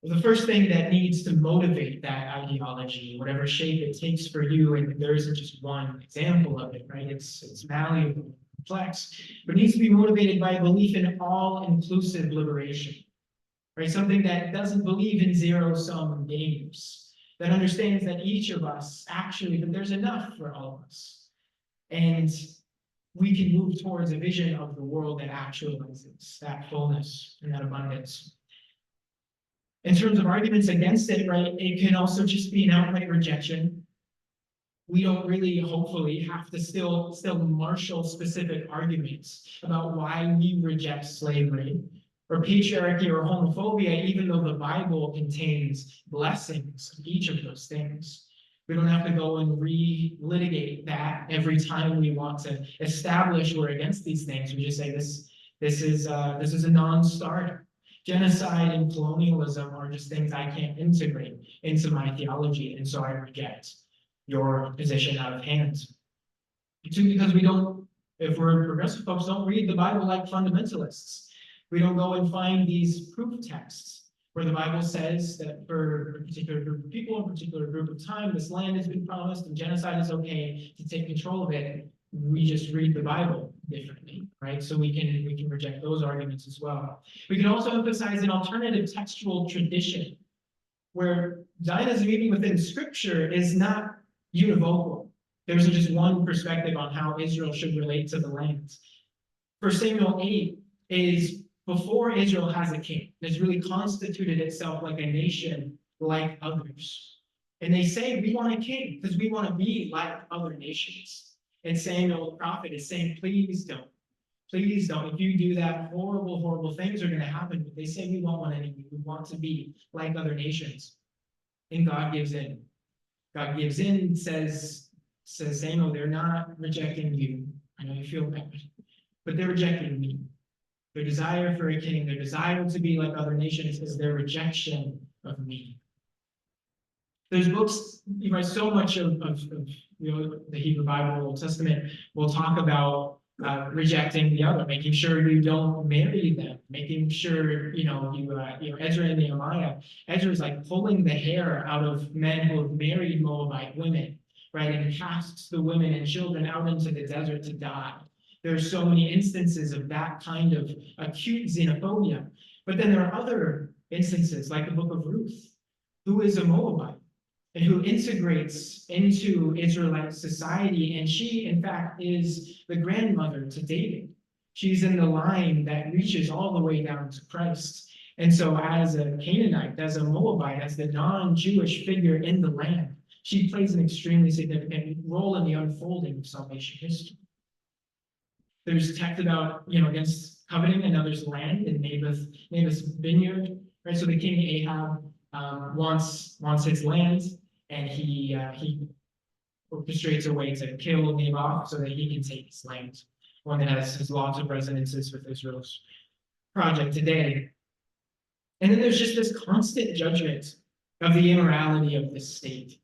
Well, the first thing that needs to motivate that ideology, whatever shape it takes for you, and there isn't just one example of it, right? It's malleable, complex, but it needs to be motivated by a belief in all-inclusive liberation, right? Something that doesn't believe in zero-sum games, that understands that each of us actually, that there's enough for all of us. And we can move towards a vision of the world that actualizes that fullness and that abundance. In terms of arguments against it, right, it can also just be an outright rejection. We don't really, hopefully, have to still marshal specific arguments about why we reject slavery or patriarchy or homophobia, even though the Bible contains blessings of each of those things. We don't have to go and re-litigate that every time we want to establish we're against these things. We just say this is a non-starter. Genocide and colonialism are just things I can't integrate into my theology, and so I reject your position out of hand. Two, because we don't, if we're progressive folks, don't read the Bible like fundamentalists. We don't go and find these proof texts where the Bible says that for a particular group of people, a particular group of time, this land has been promised and genocide is okay to take control of it. We just read the Bible differently, right? So we can reject those arguments as well. We can also emphasize an alternative textual tradition where Zionism, even within Scripture, is not univocal. There isn't just one perspective on how Israel should relate to the land. 1 Samuel 8 is before Israel has a king. It's really constituted itself like a nation like others. And they say, we want a king because we want to be like other nations. And Samuel the prophet is saying, please don't. Please don't. If you do that, horrible, horrible things are going to happen. But they say we won't want anything. We want to be like other nations. And God gives in. God gives in, says, Samuel, they're not rejecting you. I know you feel bad, but they're rejecting me. Their desire for a king, their desire to be like other nations is their rejection of me. There's books, so much of the Hebrew Bible, Old Testament will talk about rejecting the other, making sure you don't marry them, making sure Ezra and Nehemiah. Ezra is like pulling the hair out of men who have married Moabite women, right, and casts the women and children out into the desert to die. There are so many instances of that kind of acute xenophobia. But then there are other instances, like the book of Ruth, who is a Moabite and who integrates into Israelite society. And she, in fact, is the grandmother to David. She's in the line that reaches all the way down to Christ. And so as a Canaanite, as a Moabite, as the non-Jewish figure in the land, she plays an extremely significant role in the unfolding of salvation history. There's text about, against coveting another's land in Naboth's vineyard, right? So the king Ahab wants his land, and he orchestrates a way to kill Naboth so that he can take his land. One that has lots of resonances with Israel's project today. And then there's just this constant judgment of the immorality of this state,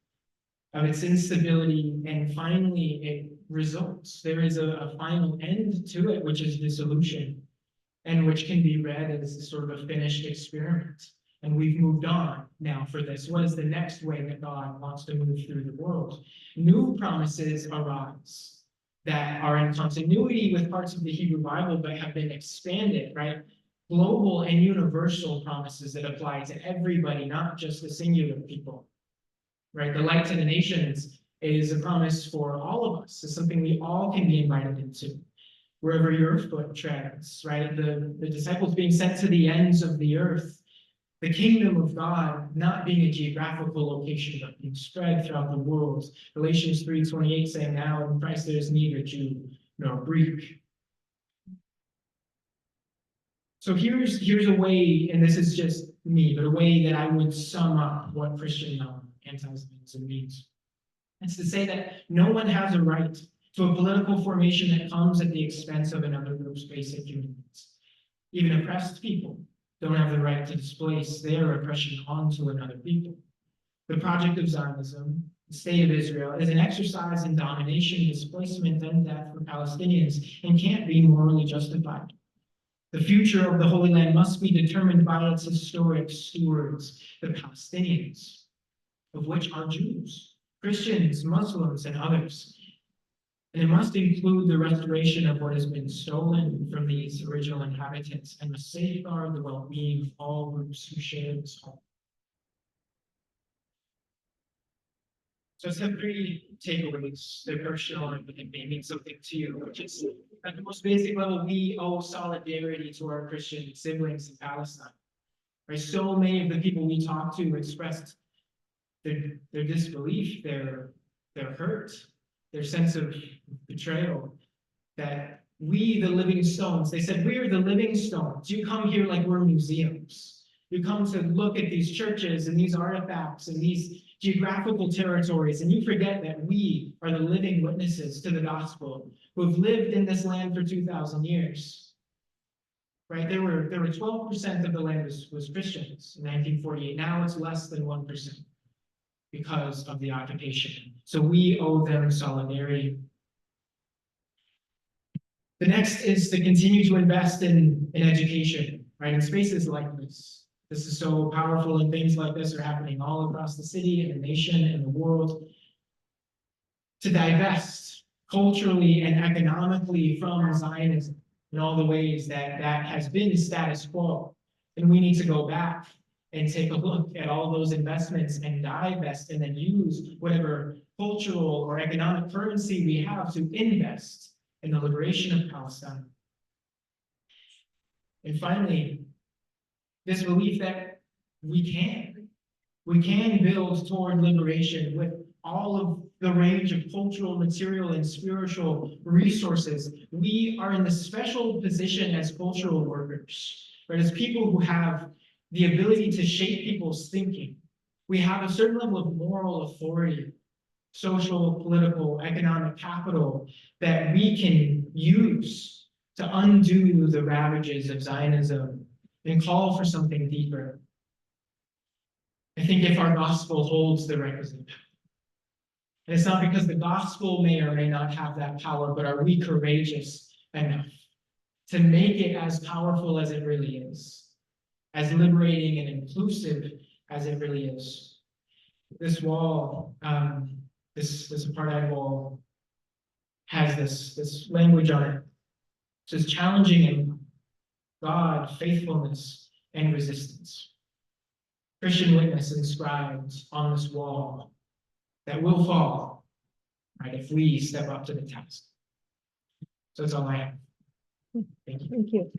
of its instability, and finally it results. There is a final end to it, which is dissolution, and which can be read as sort of a finished experiment. And we've moved on now for this. What is the next way that God wants to move through the world? New promises arise that are in continuity with parts of the Hebrew Bible, but have been expanded, right? Global and universal promises that apply to everybody, not just the singular people. Right? The light to the nations is a promise for all of us. It's something we all can be invited into, wherever your foot treads, right? The disciples being sent to the ends of the earth, the kingdom of God not being a geographical location, but being spread throughout the world. Galatians 3:28 saying, now in Christ there is neither Jew nor Greek. So here's a way, and this is just me, but a way that I would sum up what Christian anti-Semitism means. It's to say that no one has a right to a political formation that comes at the expense of another group's basic human needs. Even oppressed people don't have the right to displace their oppression onto another people. The project of Zionism, the state of Israel, is an exercise in domination, displacement, and death for Palestinians, and can't be morally justified. The future of the Holy Land must be determined by its historic stewards, the Palestinians, of which are Jews, Christians, Muslims, and others. And it must include the restoration of what has been stolen from these original inhabitants and must safeguard the well-being of all groups who share this home. So I have three takeaways. They're personal and they mean something to you, which is at the most basic level, we owe solidarity to our Christian siblings in Palestine. Right? So many of the people we talked to expressed their disbelief, their hurt, their sense of betrayal, that we, the living stones, they said, we are the living stones. You come here like we're museums. You come to look at these churches and these artifacts and these geographical territories, and you forget that we are the living witnesses to the gospel who have lived in this land for 2,000 years. right? There were 12% of the land was Christians in 1948. Now it's less than 1% because of the occupation. So we owe them solidarity. The next is to continue to invest in education, right? In spaces like this. This is so powerful, and things like this are happening all across the city and the nation and the world. To divest culturally and economically from Zionism in all the ways that has been status quo. And we need to go back and take a look at all those investments and divest, and then use whatever cultural or economic currency we have to invest in the liberation of Palestine. And finally, this belief that we can build toward liberation with all of the range of cultural, material, and spiritual resources. We are in the special position as cultural workers, right? As people who have the ability to shape people's thinking. We have a certain level of moral authority, social, political, economic capital that we can use to undo the ravages of Zionism and call for something deeper. I think if our gospel holds the requisite power, and it's not because the gospel may or may not have that power, but are we courageous enough to make it as powerful as it really is, as liberating and inclusive as it really is? This wall, this apartheid wall, has this language on it. It says challenging in God, faithfulness, and resistance. Christian witness inscribed on this wall that will fall, right, if we step up to the task. So that's all I have. Thank you. Thank you.